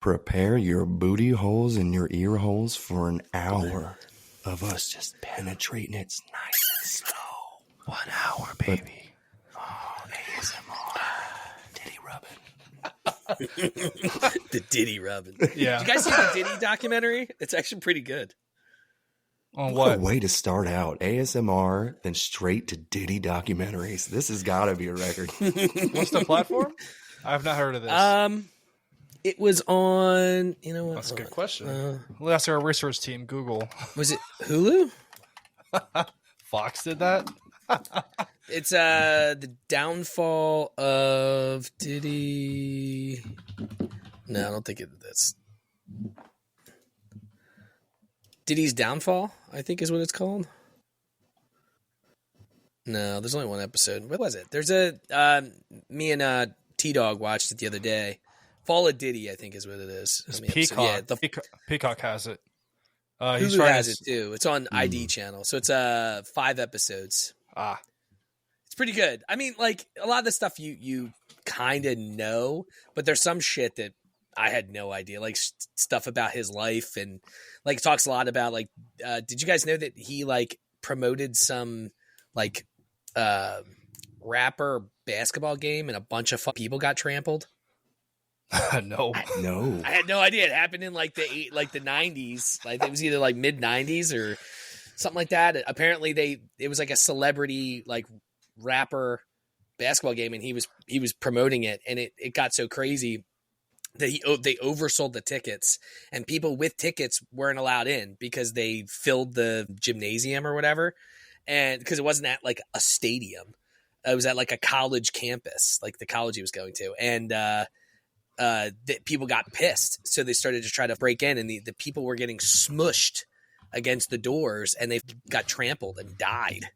Prepare your booty holes and your ear holes for an hour of us just penetrating it nice and slow. 1 hour, baby. ASMR. Diddy rubbing. The Diddy rubbing. Yeah. Did you guys see the Diddy documentary? It's actually pretty good. On What a what? way to start out. ASMR, then straight to Diddy documentaries. This has got to be a record. What's the platform? I have not heard of this. It was on, you know what? That's a good question. We'll ask our research team, Google. Was it Hulu? Fox did that? It's the downfall of Diddy. No, I don't think that's Diddy's Downfall, I think is what it's called. No, there's only one episode. What was it? There's a me and T-Dog watched it the other day. Fall of Diddy, I think is what it is. It's I mean, Peacock. yeah, Peacock has it. Hulu has it too. It's on ID channel. So it's 5 episodes. It's pretty good. I mean, like a lot of the stuff you kind of know, but there's some shit that I had no idea, like stuff about his life, and like talks a lot about like. Did you guys know that he like promoted some like rapper basketball game and a bunch of people got trampled? No. I had no idea. It happened in like the 90s. Like it was either like mid 90s or something like that. Apparently it was like a celebrity like rapper basketball game, and he was promoting it, and it got so crazy that they oversold the tickets, and people with tickets weren't allowed in because they filled the gymnasium or whatever, and because it wasn't at like a stadium, it was at like a college campus, like the college he was going to, and that people got pissed, so they started to try to break in, and the people were getting smushed against the doors, and they got trampled and died.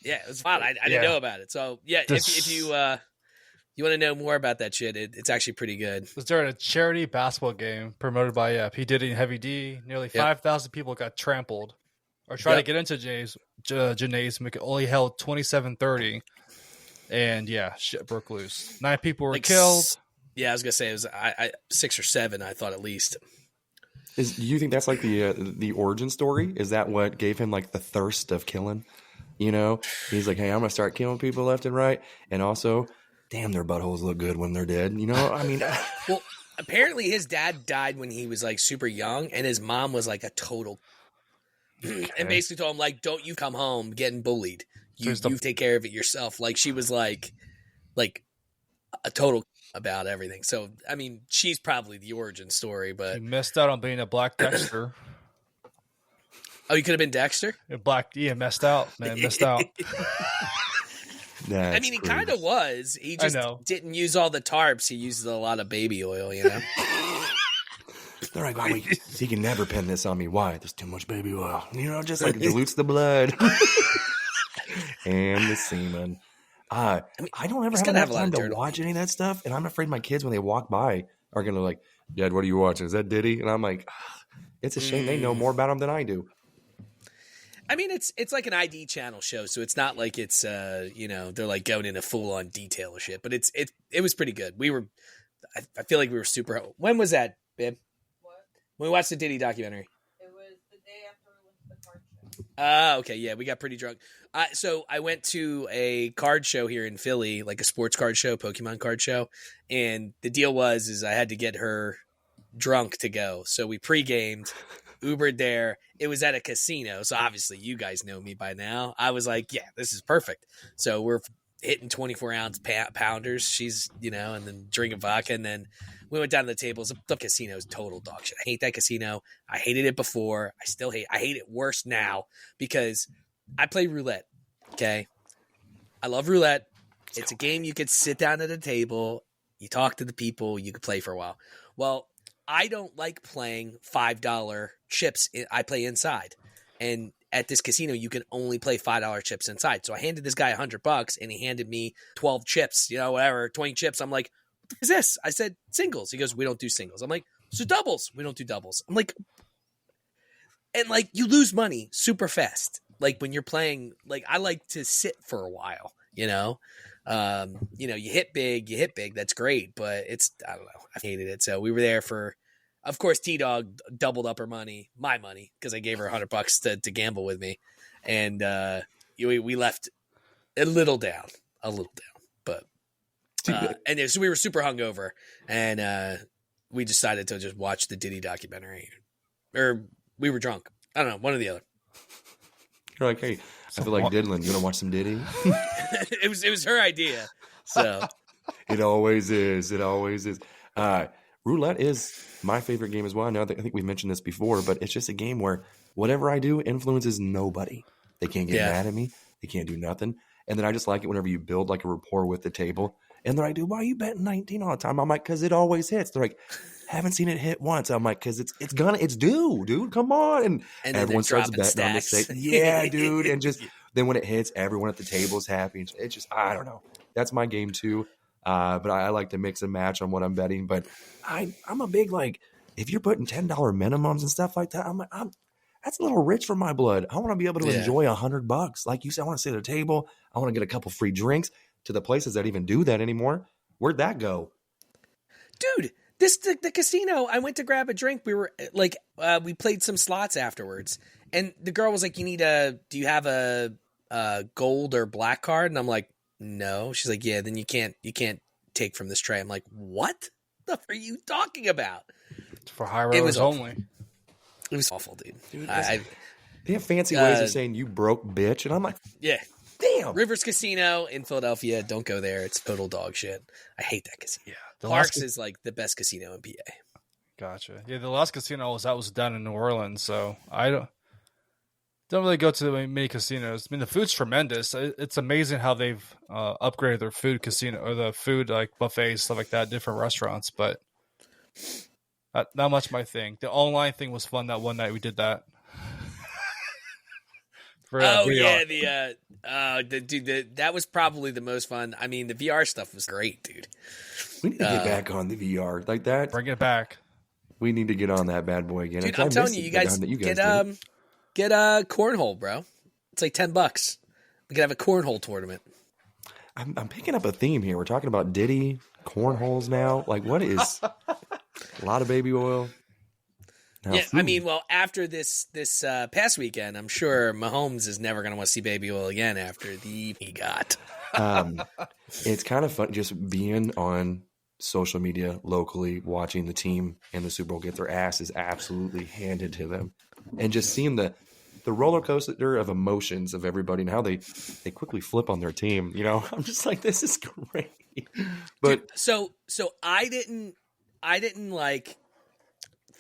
Yeah, it was wild. I didn't know about it. So yeah, if you you want to know more about that shit, it's actually pretty good. Was there a charity basketball game promoted by P. Diddy and Heavy D? Nearly 5,000 people got trampled or tried to get into gymnasium. It only held 2,730, and shit broke loose. 9 people were killed. Yeah, I was gonna say it was 6 or 7. I thought at least. Do you think that's like the origin story? Is that what gave him like the thirst of killing? You know, he's like, hey, I'm gonna start killing people left and right, and also, damn, their buttholes look good when they're dead. You know, I mean, well, apparently his dad died when he was like super young, and his mom was like a total, and basically told him like, don't you come home getting bullied. You take care of it yourself. Like she was like a total about everything. So I mean, she's probably the origin story, but he missed out on being a Black Dexter. Oh, you could have been Dexter? Messed out, man. Missed out. I mean, he kind of was. He just didn't use all the tarps. He used a lot of baby oil, you know? They're like, oh, he can never pin this on me. Why? There's too much baby oil. You know, just like dilutes the blood. And the semen. I don't ever have enough time to watch any of that stuff, and I'm afraid my kids, when they walk by, are going to like, Dad, what are you watching? Is that Diddy? And I'm like, it's a shame they know more about him than I do. I mean, it's like an ID channel show, so it's not like it's they're like going into full on detail or shit. But it was pretty good. I feel like we were super. When was that, babe? What? When we watched the Diddy documentary. It was the day after we went to the card show. Okay, yeah, we got pretty drunk. So I went to a card show here in Philly, like a sports card show, Pokemon card show, and the deal was I had to get her drunk to go. So we pre-gamed, Ubered there. It was at a casino, so obviously you guys know me by now. I was like, yeah, this is perfect. So we're hitting 24-ounce pounders. She's, and then drinking vodka, and then we went down to the tables. The casino's total dog shit. I hate that casino. I hated it before. I hate it worse now because I play roulette. Okay. I love roulette. It's a game you could sit down at a table, you talk to the people, you could play for a while. Well, I don't like playing $5 chips. I play inside. And at this casino, you can only play $5 chips inside. So I handed this guy $100 and he handed me 12 chips, 20 chips. I'm like, what is this? I said singles. He goes, we don't do singles. I'm like, so doubles. We don't do doubles. I'm like, and like you lose money super fast. Like when you're playing, like I like to sit for a while, You hit big. That's great, but I don't know. I hated it. So we were there for, of course, T-Dog doubled up her money, my money, because I gave her $100 to gamble with me. And we left a little down, but and so we were super hungover, and we decided to just watch the Diddy documentary, or we were drunk. I don't know, one or the other. You're like, hey, I feel like diddling. You want to watch some Diddy? It was her idea, so it always is. Roulette is my favorite game as well. I think we mentioned this before, but it's just a game where whatever I do influences nobody. They can't get mad at me. They can't do nothing. And then I just like it whenever you build like a rapport with the table. And they're like, dude, why are you betting 19 all the time? I'm like, because it always hits. They're like, haven't seen it hit once. I'm like, because it's due, dude. Come on. And everyone starts betting on the same. Yeah, dude. And just then when it hits, everyone at the table is happy. It's just, I don't know. That's my game too. But I like to mix and match on what I'm betting. But I'm a big, like, if you're putting $10 minimums and stuff like that, that's a little rich for my blood. I want to be able to enjoy $100. Like you said, I want to sit at a table. I want to get a couple free drinks. To the places that even do that anymore, where'd that go? Dude, the casino, I went to grab a drink. We were like, we played some slots afterwards. And the girl was like, do you have a gold or black card? And I'm like, no. She's like, yeah, then you can't take from this tray. I'm like, what the f are you talking about? It's for high rollers only. It was awful, dude. They have fancy ways of saying you broke bitch. And I'm like, yeah. Damn. Rivers Casino in Philadelphia. Don't go there. It's total dog shit. I hate that casino. Yeah. Parks is like the best casino in PA. Gotcha. Yeah, the last casino was down in New Orleans, so I don't really go to many casinos. I mean, the food's tremendous. It's amazing how they've upgraded their food casino or the food like buffets, stuff like that, different restaurants. But not much my thing. The online thing was fun. That one night we did that. That was probably the most fun. I mean, the VR stuff was great, dude. We need to get back on the VR like that. Bring it back. We need to get on that bad boy again. Dude, I'm telling you guys get a cornhole, bro. It's like $10. We could have a cornhole tournament. I'm picking up a theme here. We're talking about Diddy, cornholes now. Like, what is a lot of baby oil? Now, I mean, well, after this past weekend, I'm sure Mahomes is never going to want to see baby oil again after he got. It's kind of fun just being on social media locally, watching the team in the Super Bowl get their asses absolutely handed to them, and just seeing the roller coaster of emotions of everybody and how they quickly flip on their team. You know, I'm just like, this is great. But dude, so I didn't like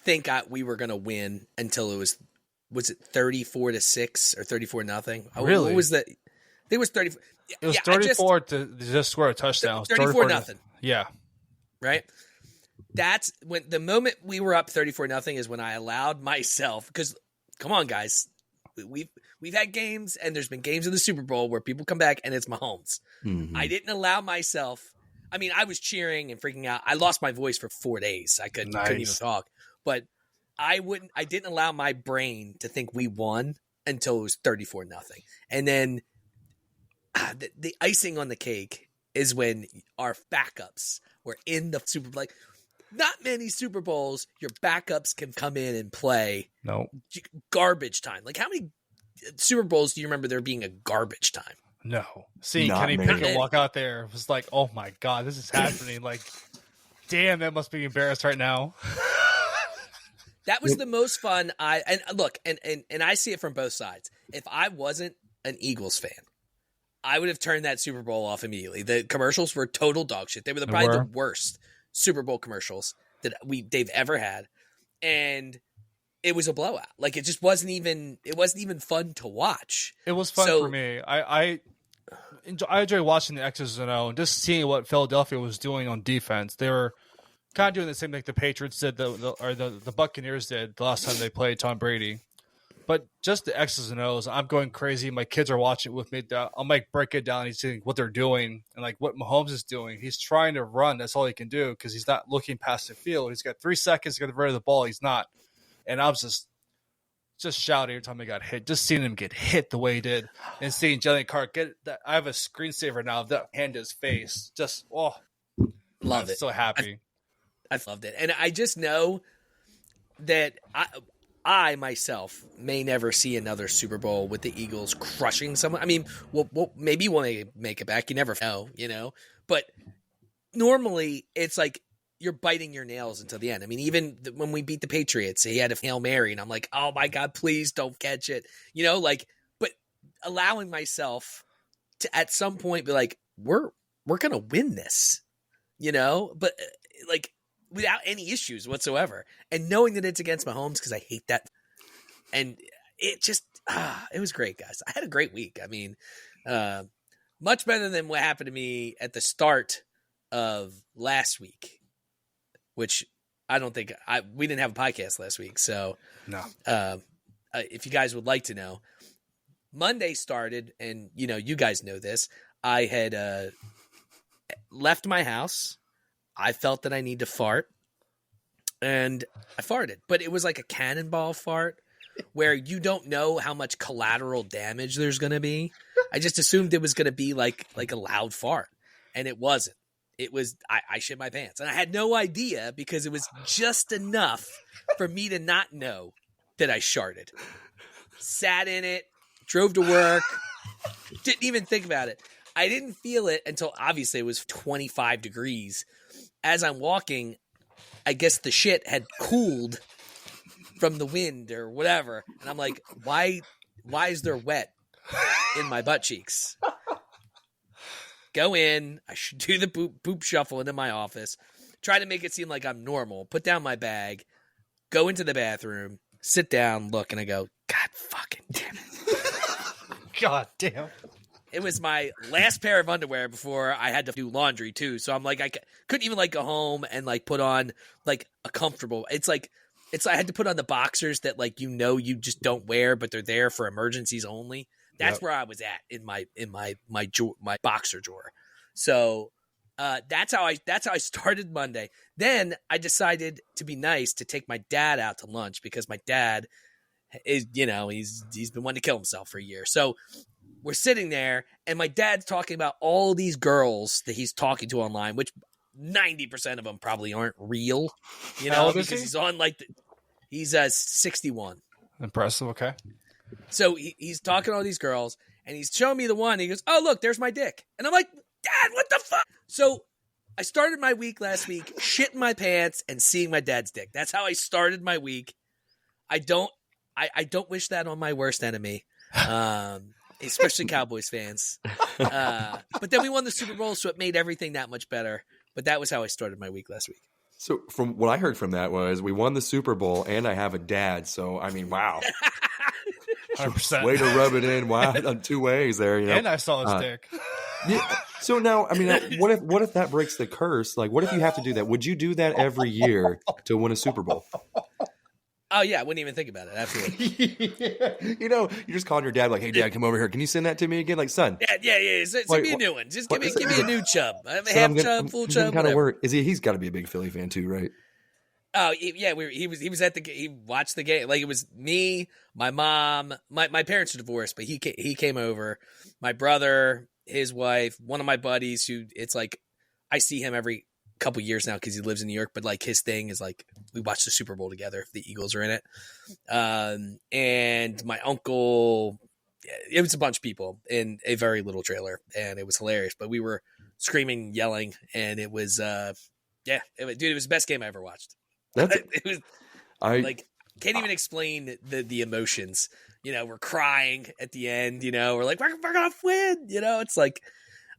think we were going to win until it was it 34-6 or 34-0? Really? What was that? It was 30. It was 34 to just score a touchdown. 34-0. Yeah. Right. That's when the moment we were up 34-0 is when I allowed myself, because come on, guys, we've had games and there's been games in the Super Bowl where people come back and it's Mahomes. Mm-hmm. I didn't allow myself. I mean, I was cheering and freaking out. I lost my voice for 4 days. I couldn't even talk. But I didn't allow my brain to think we won until it was 34-0. And then the icing on the cake is when our backups were in the Super Bowl. Like, not many Super Bowls your backups can come in and play. No. Garbage time. Like, how many Super Bowls do you remember there being a garbage time? No. Seeing Kenny Pickett walk out there was like, oh my God, this is happening. Like, damn, that must be embarrassed right now. That was the most fun. Look, I see it from both sides. If I wasn't an Eagles fan, I would have turned that Super Bowl off immediately. The commercials were total dog shit. They were probably the worst Super Bowl commercials that they've ever had, and it was a blowout. Like, it just wasn't even fun to watch. It was fun for me. I enjoy watching the X's and O and just seeing what Philadelphia was doing on defense. They were kind of doing the same thing the Patriots did, the Buccaneers did the last time they played Tom Brady. But just the X's and O's, I'm going crazy. My kids are watching it with me. I'll break it down and see what they're doing and like what Mahomes is doing. He's trying to run. That's all he can do because he's not looking past the field. He's got 3 seconds to get rid of the ball. He's not. And I was just shouting every time he got hit. Just seeing him get hit the way he did, and seeing Jelly Cart get that. I have a screensaver now of that hand to his face. Just love I'm it. so happy. I loved it, and I just know that I myself may never see another Super Bowl with the Eagles crushing someone. I mean, maybe we'll make it back. You never know, But normally, it's like you're biting your nails until the end. I mean, even when we beat the Patriots, he had a Hail Mary, and I'm like, oh my God, please don't catch it. But allowing myself to at some point be like, we're going to win this, but like without any issues whatsoever. And knowing that it's against Mahomes, because I hate that. And it just, it was great, guys. I had a great week. I mean, much better than what happened to me at the start of last week, which I don't think we didn't have a podcast last week. So No. If you guys would like to know, Monday started, and you guys know this. I had left my house. I felt that I need to fart, and I farted, but it was like a cannonball fart where you don't know how much collateral damage there's going to be. I just assumed it was going to be like a loud fart, and it wasn't. It was, I shit my pants, and I had no idea because it was just enough for me to not know that I sharted. Sat in it, drove to work, didn't even think about it. I didn't feel it until obviously it was 25 degrees. As I'm walking, I guess the shit had cooled from the wind or whatever. And I'm like, why is there wet in my butt cheeks? Go in. I should do the poop shuffle into my office. Try to make it seem like I'm normal. Put down my bag. Go into the bathroom. Sit down. Look. And I go, God fucking damn it. God damn. It was my last pair of underwear before I had to do laundry too. So I'm like, I couldn't even like go home and like put on like a comfortable. I had to put on the boxers that like you just don't wear, but they're there for emergencies only. That's where I was at in my boxer drawer. So that's how I started Monday. Then I decided to be nice to take my dad out to lunch because my dad is he's been wanting to kill himself for a year. So we're sitting there, and my dad's talking about all these girls that he's talking to online, which 90% of them probably aren't real, How old is because he? he's on he's 61. Impressive. Okay. So he's talking to all these girls, and he's showing me the one. He goes, "Oh, look, there's my dick," and I'm like, "Dad, what the fuck?" So I started my week last week shitting my pants and seeing my dad's dick. That's how I started my week. I don't wish that on my worst enemy. Especially Cowboys fans. But then we won the Super Bowl, so it made everything that much better. But that was how I started my week last week. So from what I heard from that was we won the Super Bowl and I have a dad. So, I mean, wow. 100%. Way to rub it in. Wow. On two ways there. And I saw his dick. Yeah. So now, I mean, what if that breaks the curse? Like, what if you have to do that? Would you do that every year to win a Super Bowl? Oh, yeah. I wouldn't even think about it. Absolutely. You're just calling your dad like, hey, Dad, come over here. Can you send that to me again? Like, son. Yeah. Send me a new one. Just give me a new chub. I'm son, half chub, full chub. Kind of worried. He's got to be a big Philly fan too, right? Oh, yeah. He was at the game. He watched the game. Like, it was me, my mom. My parents are divorced, but he came over. My brother, his wife, one of my buddies who it's like I see him every couple years now because he lives in New York, but like his thing is like we watch the Super Bowl together if the Eagles are in it. And my uncle, it was a bunch of people in a very little trailer, and it was hilarious. But we were screaming, yelling, and it was dude, it was the best game I ever watched. It was can't even explain the emotions. We're crying at the end. We're like we're gonna win. It's like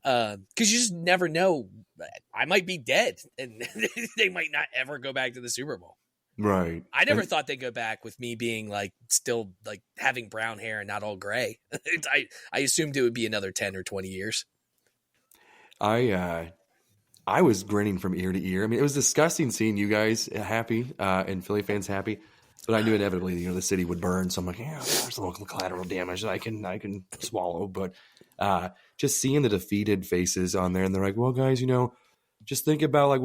because you just never know. I might be dead, and they might not ever go back to the Super Bowl. Right. I never thought they'd go back with me being like still like having brown hair and not all gray. I assumed it would be another 10 or 20 years. I was grinning from ear to ear. I mean, it was disgusting seeing you guys happy and Philly fans happy, but I knew inevitably, the city would burn. So I'm like, yeah, there's local collateral damage that I can swallow. But just seeing the defeated faces on there, and they're like, well, guys, just think about like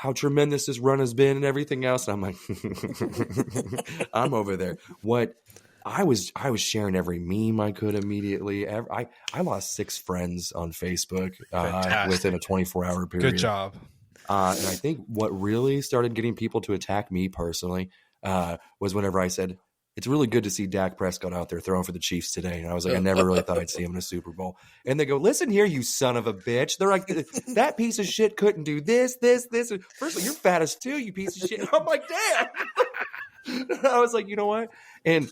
how tremendous this run has been and everything else. And I'm like, I'm over there. What I was sharing every meme I could immediately. I lost 6 friends on Facebook within a 24-hour period. Good job. And I think what really started getting people to attack me personally was whenever I said, it's really good to see Dak Prescott out there throwing for the Chiefs today. And I was like, I never really thought I'd see him in a Super Bowl. And they go, listen here, you son of a bitch. They're like, that piece of shit couldn't do this. First of all, you're fat as too, you piece of shit. I'm like, damn. I was like, you know what? And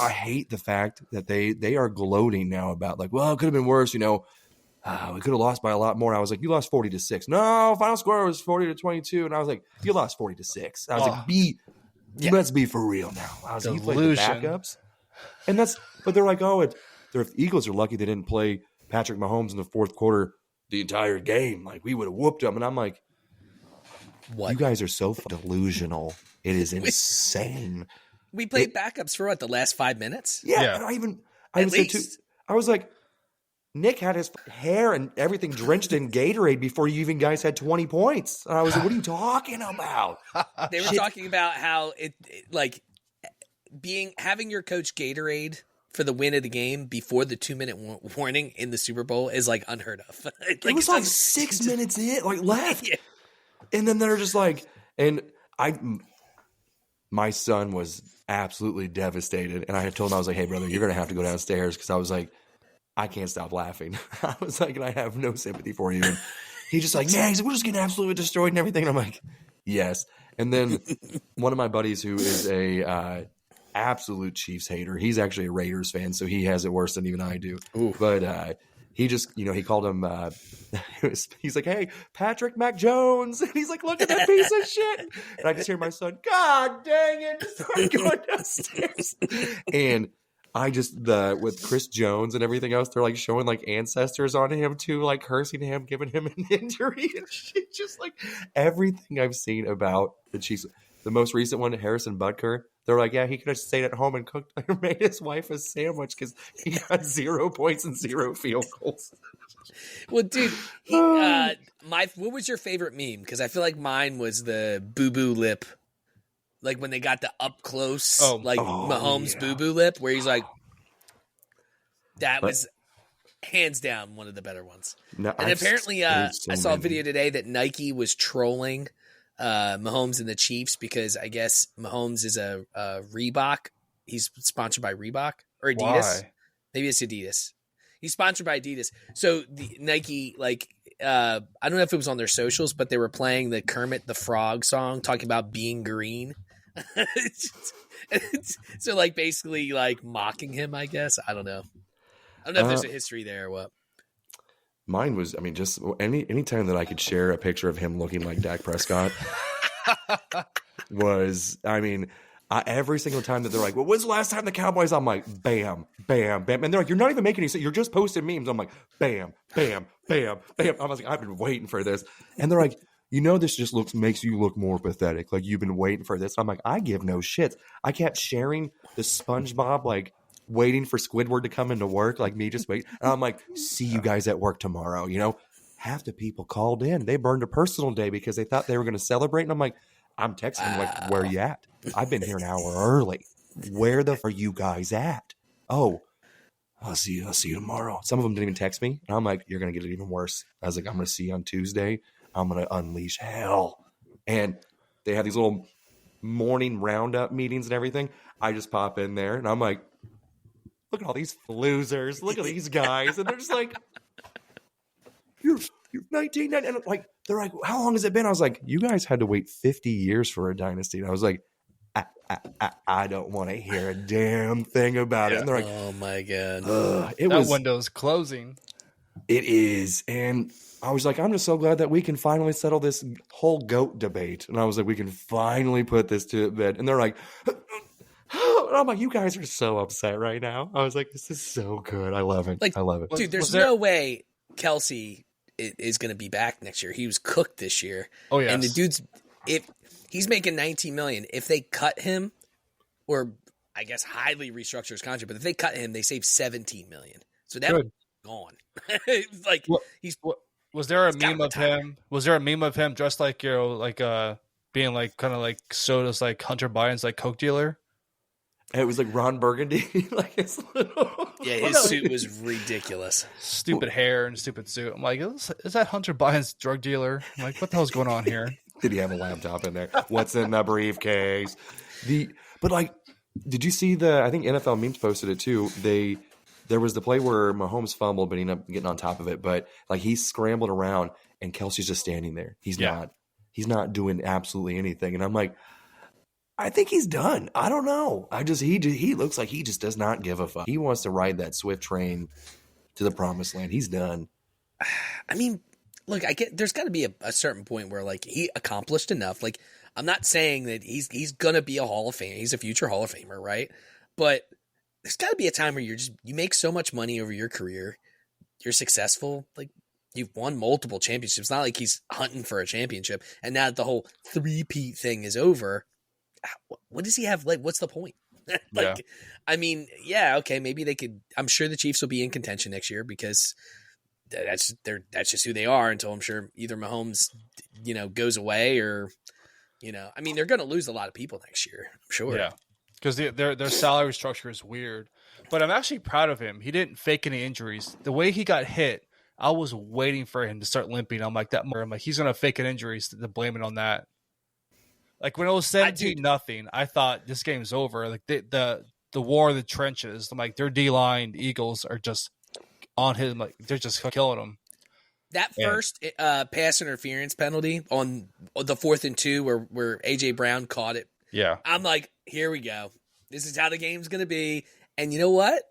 I hate the fact that they are gloating now about like, well, it could have been worse. We could have lost by a lot more. I was like, you lost 40-6. No, final score was 40-22. And I was like, you lost 40-6. I was like, let's be for real now. I was like, you played the backups. And but they're like, the Eagles are lucky they didn't play Patrick Mahomes in the fourth quarter the entire game. Like, we would have whooped them. And I'm like, what? You guys are so delusional. It is insane. We played backups for the last 5 minutes? Yeah. And I even said too, I was like, Nick had his hair and everything drenched in Gatorade before you even guys had 20 points. And I was like, what are you talking about? They were talking about how having your coach Gatorade for the win of the game before the 2-minute warning in the Super Bowl is like unheard of. It was like 6 minutes left. Yeah. And then they're just like, my son was absolutely devastated. And I had told him, I was like, hey brother, you're going to have to go downstairs. Cause I was like, I can't stop laughing. I was like, and I have no sympathy for you. And he's just like, man, he's like, we're just getting absolutely destroyed and everything. And I'm like, yes. And then one of my buddies who is a absolute Chiefs hater, he's actually a Raiders fan, so he has it worse than even I do. Ooh. But he just, he called him, he's like, hey, Patrick Mac Jones. And he's like, look at that piece of shit. And I just hear my son, God dang it, just start going downstairs. And I just, with Chris Jones and everything else, they're like showing like ancestors on him too, like cursing him, giving him an injury and shit. Just like everything I've seen about the Chiefs. The most recent one, Harrison Butker, they're like, yeah, he could have stayed at home and cooked or made his wife a sandwich because he got 0 points and 0 field goals. Well, dude, what was your favorite meme? Because I feel like mine was the boo-boo lip. Like when they got the up close, Mahomes boo-boo lip, where he's like, that was hands down one of the better ones. No, and apparently, I saw a video today that Nike was trolling Mahomes and the Chiefs because I guess Mahomes is a Reebok. He's sponsored by Reebok or Adidas. Why? Maybe it's Adidas. He's sponsored by Adidas. So the Nike, I don't know if it was on their socials, but they were playing the Kermit the Frog song talking about being green. So basically mocking him, I guess. I don't know if there's a history there or what. Mine was, just any time that I could share a picture of him looking like Dak Prescott was, every single time that they're like, well, when's the last time the Cowboys? I'm like, bam, bam, bam. And they're like, you're not even making any sense. You're just posting memes. I'm like, bam, bam, bam, bam. I was like, I've been waiting for this. And they're like, this just makes you look more pathetic. Like you've been waiting for this. I'm like, I give no shits. I kept sharing the SpongeBob, waiting for Squidward to come into work, like me just wait. And I'm like, see you guys at work tomorrow. Half the people called in. They burned a personal day because they thought they were going to celebrate. And I'm like, I'm texting them where you at? I've been here an hour early. Where the f are you guys at? Oh, I'll see you tomorrow. Some of them didn't even text me. And I'm like, you're going to get it even worse. I was like, I'm going to see you on Tuesday. I'm going to unleash hell. And they have these little morning roundup meetings and everything. I just pop in there and I'm like, look at all these losers. Look at these guys. And they're just like, you're 19. And they're like, how long has it been? I was like, you guys had to wait 50 years for a dynasty. And I was like, I don't want to hear a damn thing about it. And they're like, oh my God. That window's closing. It is. And I was like, I'm just so glad that we can finally settle this whole GOAT debate. And I was like, we can finally put this to bed. And they're like, and I'm like, you guys are so upset right now. I was like, this is so good. I love it. I love it. Dude, there's no way Kelsey is going to be back next year. He was cooked this year. Oh, yeah. And the dude's, if he's making $19 million, if they cut him, or I guess highly restructure his contract, but if they cut him, they save $17 million. So that's gone. Was there a He's gotta meme of retire. him? Was there a meme of him dressed like being like kind of like Soda's like Hunter Biden's like coke dealer? It was like Ron Burgundy, like his little. Yeah, his suit was ridiculous. Stupid hair and stupid suit. I'm like, is that Hunter Biden's drug dealer? I'm like, what the hell's going on here? Did he have a laptop in there? What's in the briefcase? But like, did you see I think NFL memes posted it too. There was the play where Mahomes fumbled, but he ended up getting on top of it. But like he scrambled around and Kelsey's just standing there. He's not doing absolutely anything. And I'm like, I think he's done. I don't know. He looks like he just does not give a fuck. He wants to ride that swift train to the promised land. He's done. I mean, look, I get there's got to be a certain point where like he accomplished enough. Like I'm not saying that he's gonna be a Hall of Famer. He's a future Hall of Famer, right? But there's got to be a time where you make so much money over your career, you're successful, like you've won multiple championships. Not like he's hunting for a championship, and now that the whole three-peat thing is over, what does he have? Like, what's the point? I mean, yeah, okay, maybe they could. I'm sure the Chiefs will be in contention next year because that's just who they are. Until I'm sure either Mahomes, goes away or, I mean, they're going to lose a lot of people next year. I'm sure. Yeah, because their salary structure is weird. But I'm actually proud of him. He didn't fake any injuries. The way he got hit, I was waiting for him to start limping. I'm like he's going to fake an injury to blame it on that. Like when it was 17-0, I thought this game's over. Like the war of the trenches. I'm like their D-line Eagles are just on him. Like they're just killing him. That first pass interference penalty on the 4th and 2 where AJ Brown caught it. Yeah, I'm like, here we go. This is how the game's gonna be. And you know what?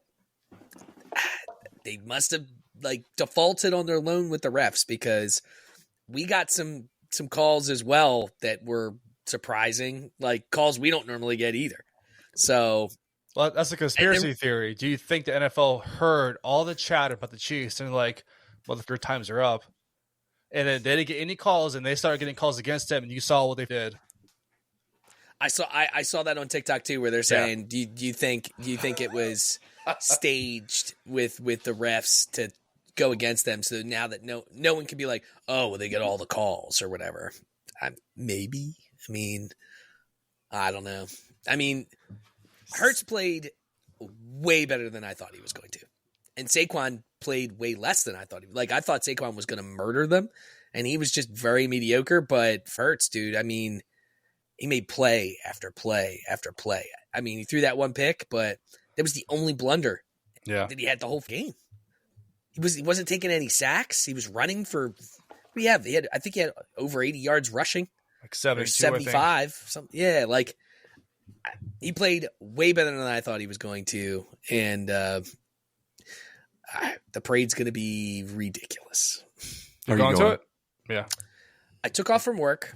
They must have like defaulted on their loan with the refs because we got some calls as well that were surprising, like calls we don't normally get either. So, well, that's a conspiracy theory. Do you think the NFL heard all the chatter about the Chiefs and like, well, their times are up, and then they didn't get any calls, and they started getting calls against them, and you saw what they did? I saw that on TikTok too, where they're saying, do you think it was staged with the refs to go against them, so now that no one can be like, oh, well, they get all the calls or whatever. Maybe. I mean, I don't know. I mean, Hurts played way better than I thought he was going to. And Saquon played way less than I thought. I thought Saquon was going to murder them, and he was just very mediocre. But Hurts, dude, I mean, he made play after play after play. I mean, he threw that one pick, but that was the only blunder that he had the whole game. He wasn't taking any sacks. He was running for – I think he had over 80 yards rushing. Like 75. Something. Yeah, like he played way better than I thought he was going to. And the parade's going to be ridiculous. Are you going to it? Yeah. I took off from work.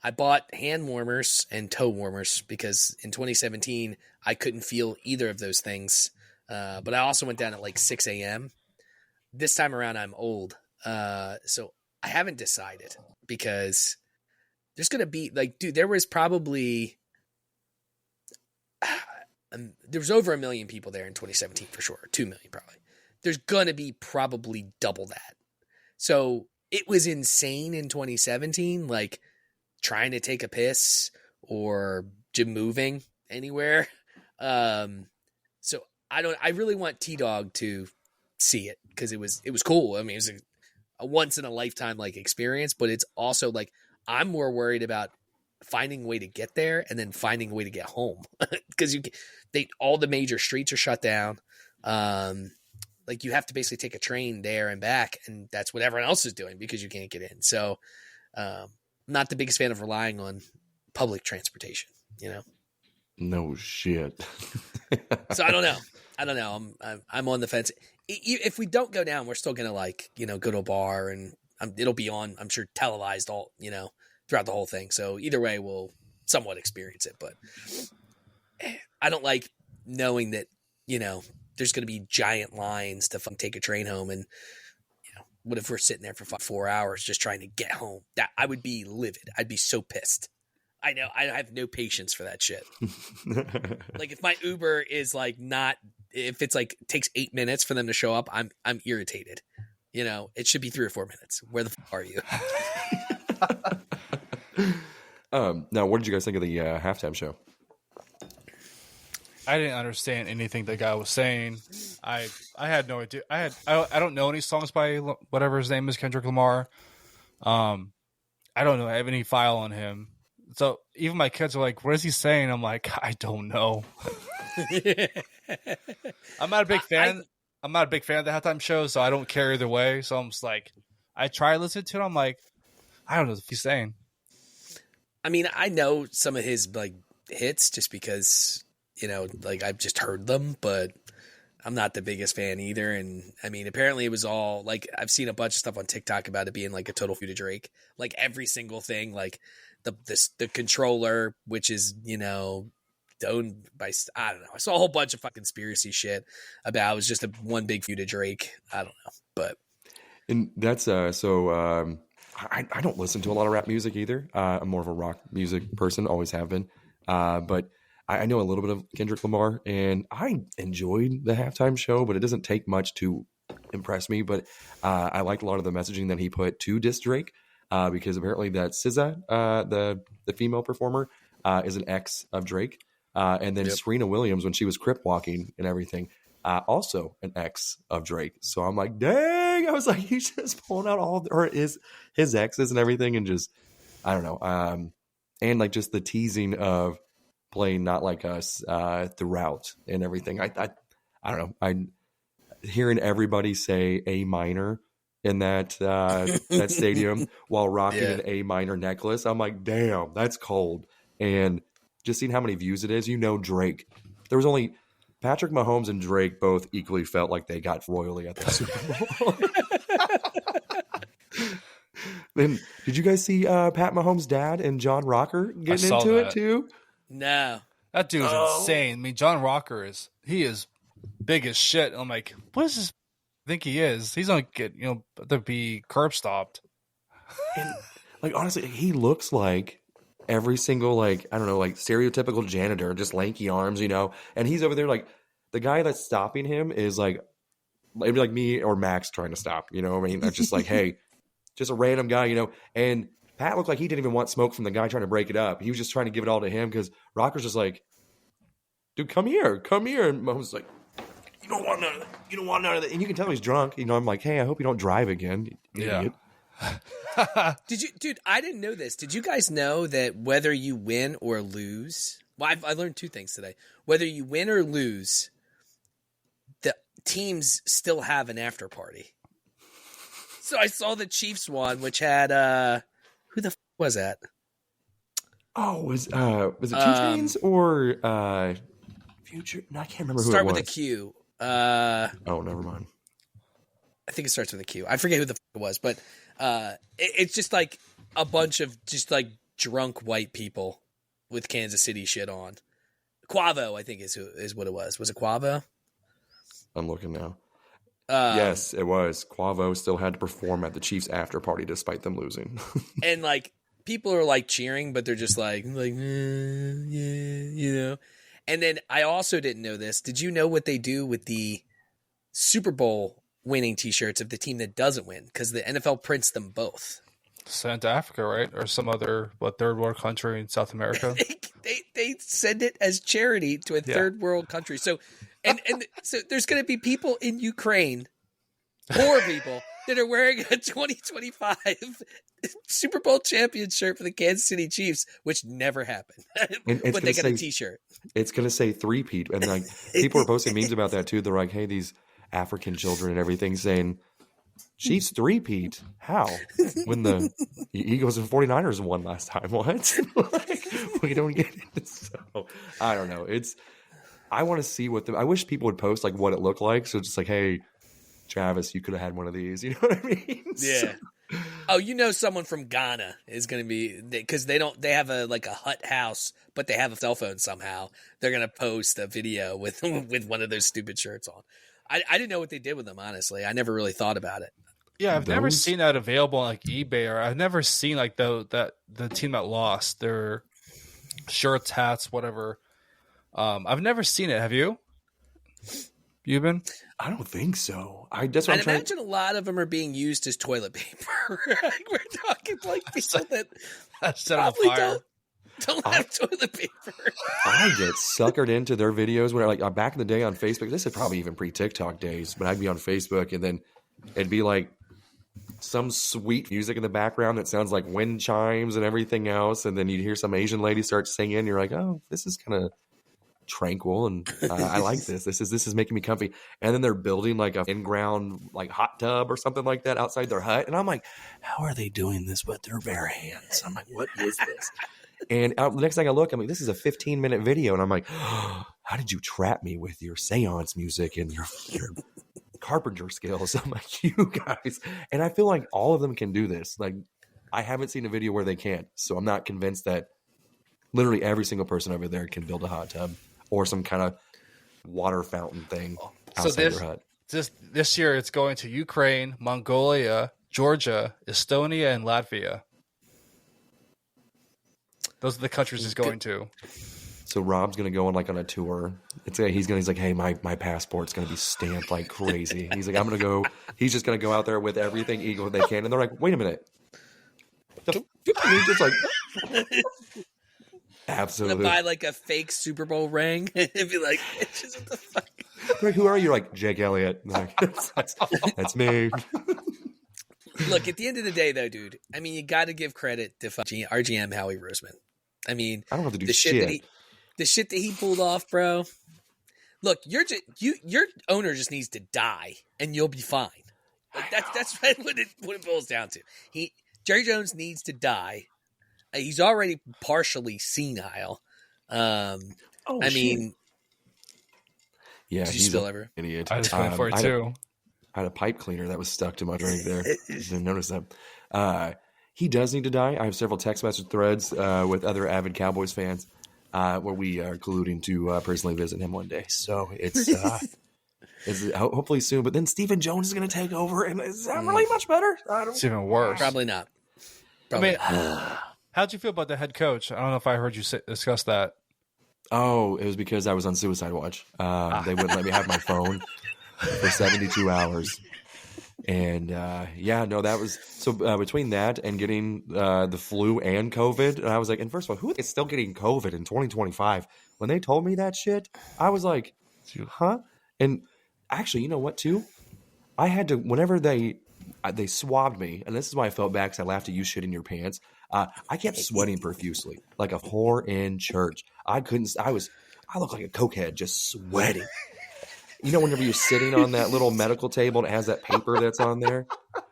I bought hand warmers and toe warmers because in 2017, I couldn't feel either of those things. But I also went down at like 6 a.m. This time around, I'm old. So I haven't decided because there's going to be like, dude, there was probably, there was over 1 million people there in 2017 for sure. 2 million probably. There's going to be probably double that. So it was insane in 2017, like trying to take a piss or just moving anywhere. So I really want T-Dog to see it because it was cool. I mean, it was a once in a lifetime like experience, but it's also like, I'm more worried about finding a way to get there and then finding a way to get home because all the major streets are shut down. Like you have to basically take a train there and back, and that's what everyone else is doing because you can't get in. So, I'm not the biggest fan of relying on public transportation, No shit. So I don't know. I'm on the fence. If we don't go down, we're still gonna go to a bar and it'll be on, I'm sure, televised all, throughout the whole thing. So either way, we'll somewhat experience it. But I don't like knowing that, there's going to be giant lines to take a train home. And, what if we're sitting there for 4 hours just trying to get home? That I would be livid. I'd be so pissed. I know. I have no patience for that shit. Like if my Uber is like not, if it's like takes 8 minutes for them to show up, I'm irritated. You know, it should be 3 or 4 minutes. Where the fuck are you? Now, what did you guys think of the halftime show? I didn't understand anything the guy was saying. I had no idea. I don't know any songs by whatever his name is, Kendrick Lamar. I don't know. I have any file on him. So even my kids are like, "What is he saying?" I'm like, "I don't know." I'm not a big fan. I'm not a big fan of the halftime show, so I don't care either way. So I'm just like, I try listening to it. I'm like, I don't know what he's saying. I mean, I know some of his like hits just because, you know, like I've just heard them, but I'm not the biggest fan either. And I mean, apparently it was all like, I've seen a bunch of stuff on TikTok about it being like a total feud of Drake, like every single thing, like the controller, which is, you know, owned by, I don't know. I saw a whole bunch of fucking conspiracy shit about it was just one big feud of Drake. I don't know, but. And that's I don't listen to a lot of rap music either. I'm more of a rock music person, always have been. But I know a little bit of Kendrick Lamar, and I enjoyed the halftime show, but it doesn't take much to impress me. But I liked a lot of the messaging that he put to diss Drake, because apparently that SZA, the female performer, is an ex of Drake. And then Serena Williams, when she was crip walking and everything, also an ex of Drake. So I'm like, dang, I was like, he's just pulling out all his exes and everything, and just, I don't know. And like just the teasing of playing Not Like Us throughout and everything. I don't know. I hearing everybody say A minor in that stadium while rocking an A minor necklace. I'm like, damn, that's cold. And just seeing how many views it is, you know, Drake. There was only Patrick Mahomes and Drake both equally felt like they got royally at the Super Bowl. Then, did you guys see Pat Mahomes' dad and John Rocker getting into it too? No. That dude's insane. I mean, John Rocker is big as shit. I'm like, what does this think he is? He's gonna get, to be curb stopped. And like, honestly, he looks like every single, like, I don't know, like stereotypical janitor, just lanky arms, and he's over there like the guy that's stopping him is like maybe like me or Max trying to stop, I mean, that's just like, hey, just a random guy, and Pat looked like he didn't even want smoke from the guy trying to break it up. He was just trying to give it all to him because Rocker's just like, dude, come here. And Mahomes like, you don't want none of that. And you can tell he's drunk. I'm like, hey, I hope you don't drive again. Idiot. Dude, I didn't know this. Did you guys know that whether you win or lose, well, I learned 2 things today. Whether you win or lose, the teams still have an after party. So I saw the Chiefs one, which had, who the was that? Oh, was it 2 Chainz or Future? No, I can't remember who it was. Start with a Q. Oh, never mind. I think it starts with a Q. I forget who the it was, but it's just like a bunch of just like drunk white people with Kansas City shit on. Quavo, I think is what it was. Was it Quavo? I'm looking now. Yes, it was. Quavo still had to perform at the Chiefs after party despite them losing. And like people are like cheering, but they're just like yeah. And then I also didn't know this. Did you know what they do with the Super Bowl winning T-shirts of the team that doesn't win? Because the NFL prints them both. Sent to Africa, right? Or some other third world country in South America. they send it as charity to a third world country. So and so there's going to be people in Ukraine, poor people, that are wearing a 2025 Super Bowl champion shirt for the Kansas City Chiefs, which never happened. But they got a T-shirt. It's going to say three-peat. And like people are posting memes about that too. They're like, hey, these African children and everything saying, Chiefs three-peat? How? When the Eagles and 49ers won last time. What? Like, we don't get it. So, I don't know. I want to see I wish people would post like what it looked like. So just like, hey, Travis, you could have had one of these. You know what I mean? Yeah. Oh, someone from Ghana is going to be, because they have a hut house, but they have a cell phone somehow. They're going to post a video with one of those stupid shirts on. I didn't know what they did with them, honestly. I never really thought about it. Yeah, I've never seen that available on like eBay, or I've never seen like the team that lost their shirts, hats, whatever. I've never seen it. Have you? Euban? I don't think so. That's what I'd I'm trying. imagine a lot of them are being used as toilet paper. We're talking like people that Set on probably fire. don't have toilet paper. I get suckered into their videos when back in the day on Facebook. This is probably even pre-TikTok days, but I'd be on Facebook and then it'd be like some sweet music in the background that sounds like wind chimes and everything else, and then you'd hear some Asian lady start singing. You're like, oh, this is kind of tranquil, and I like this. This is making me comfy. And then they're building like a in-ground like hot tub or something like that outside their hut, and I'm like, how are they doing this with their bare hands? I'm like, what is this? And the next thing I look, I'm like, this is a 15-minute video, and I'm like, oh, how did you trap me with your seance music and your carpenter skills? I'm like, you guys. And I feel like all of them can do this. Like, I haven't seen a video where they can't, so I'm not convinced that literally every single person over there can build a hot tub or some kind of water fountain thing outside their hut. This year, it's going to Ukraine, Mongolia, Georgia, Estonia, and Latvia. Those are the countries he's going to. So Rob's going to go on a tour. He's like, hey, my passport's going to be stamped like crazy. He's like, I'm going to go. He's just going to go out there with everything eagle they can. And they're like, wait a minute. He's just like, absolutely. Buy like a fake Super Bowl ring and be like, what the fuck? Like, who are you? You're like, Jake Elliott. Like, that's me. Look, at the end of the day, though, dude, I mean, you got to give credit to our GM, Howie Roseman. I mean, I don't have to do the shit that he pulled off, bro. Look, your owner just needs to die, and you'll be fine. Like, that's what it boils down to. Jerry Jones needs to die. He's already partially senile. I mean, yeah, did you spill ever? Idiot. I just went for it too. I had a pipe cleaner that was stuck to my drink there. Didn't notice that. He does need to die. I have several text message threads with other avid Cowboys fans where we are colluding to personally visit him one day. So it's hopefully soon. But then Stephen Jones is going to take over, and is that really much better? It's even worse. Probably not. How'd you feel about the head coach? I don't know if I heard you discuss that. Oh, it was because I was on suicide watch. They wouldn't let me have my phone for 72 hours. And that was so between that and getting the flu and COVID. And I was like, and first of all, who is still getting COVID in 2025? When they told me that shit, I was like, huh? And actually, you know what, too? I had to, whenever they swabbed me, and this is why I felt bad because I laughed at you shitting your pants. I kept sweating profusely, like a whore in church. I looked like a cokehead, just sweating. You know, whenever you're sitting on that little medical table and it has that paper that's on there?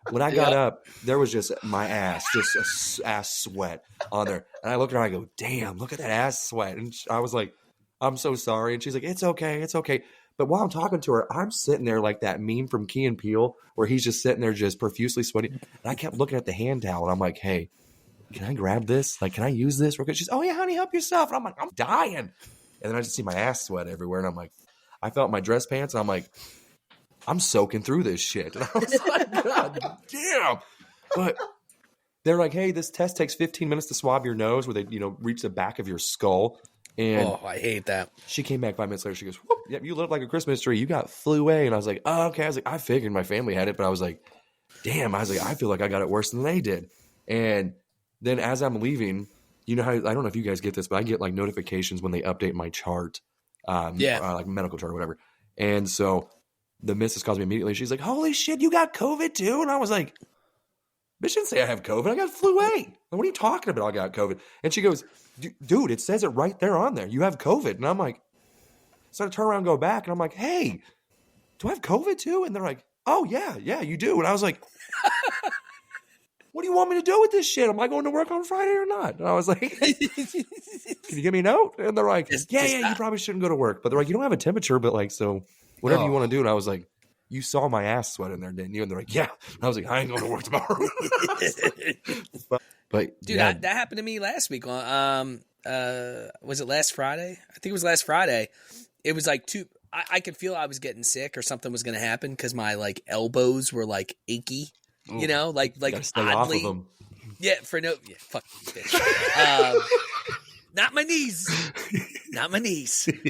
When I got up, there was just my ass, just ass sweat on there. And I looked at her and I go, damn, look at that ass sweat. And I was like, I'm so sorry. And she's like, it's okay, it's okay. But while I'm talking to her, I'm sitting there like that meme from Key and Peele where he's just sitting there just profusely sweating. And I kept looking at the hand towel and I'm like, hey, can I grab this? Like, can I use this? She's, oh, yeah, honey, help yourself. And I'm like, I'm dying. And then I just see my ass sweat everywhere. And I'm like, I felt my dress pants. And I'm like, I'm soaking through this shit. And I was like, God damn. But they're like, hey, this test takes 15 minutes to swab your nose where they, reach the back of your skull. And I hate that. She came back 5 minutes later. She goes, yep, you look like a Christmas tree. You got flu A. And I was like, oh, okay. I was like, I figured my family had it. But I was like, damn. I was like, I feel like I got it worse than they did. And then as I'm leaving, you know how, I don't know if you guys get this, but I get like notifications when they update my chart. Like medical chart or whatever. And so the missus calls me immediately. She's like, holy shit, you got COVID too? And I was like, bitch didn't say I have COVID. I got flu A. Like, what are you talking about? I got COVID. And she goes, dude, it says it right there on there. You have COVID. And I'm like, so I turn around and go back and I'm like, hey, do I have COVID too? And they're like, oh yeah, you do. And I was like, what do you want me to do with this shit? Am I going to work on Friday or not? And I was like, can you give me a note? And they're like, yeah, you probably shouldn't go to work. But they're like, you don't have a temperature, but like, so whatever you want to do. And I was like, you saw my ass sweat in there, didn't you? And they're like, yeah. And I was like, I ain't going to work tomorrow. but dude, that happened to me last week. Was it last Friday? I think it was last Friday. It was like I could feel I was getting sick or something was going to happen because my like elbows were like achy. Ooh, you know, like stay oddly, off of them. Yeah, fuck you, bitch. Not my knees,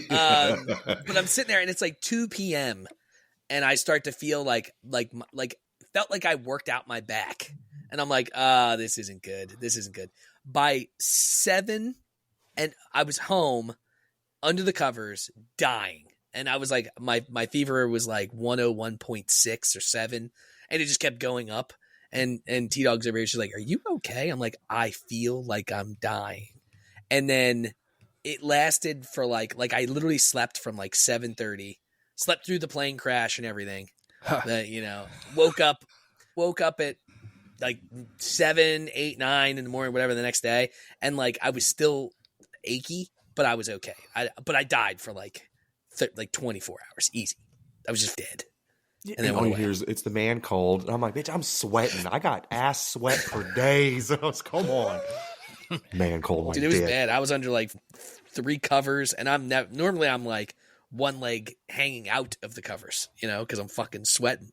but I'm sitting there and it's like 2 p.m. and I start to feel like felt like I worked out my back, and I'm like, this isn't good. This isn't good. By 7, and I was home under the covers, dying, and I was like, my fever was like 101.6 or 7, and it just kept going up. And T-Dog's over here, she's like, "Are you okay?" I'm like, "I feel like I'm dying," and then it lasted for like I literally slept from like 7:30, slept through the plane crash and everything. Woke up at like 7, 8, 9 in the morning, whatever, the next day, and like I was still achy, but I was okay. But I died for like 24 hours, easy. I was just dead. And then all you hear is it's the man cold, and I'm like, bitch, I'm sweating. I got ass sweat for days. I was, come on, man cold. Dude, it was bad. I was under like 3 covers, and normally I'm like one leg hanging out of the covers, because I'm fucking sweating.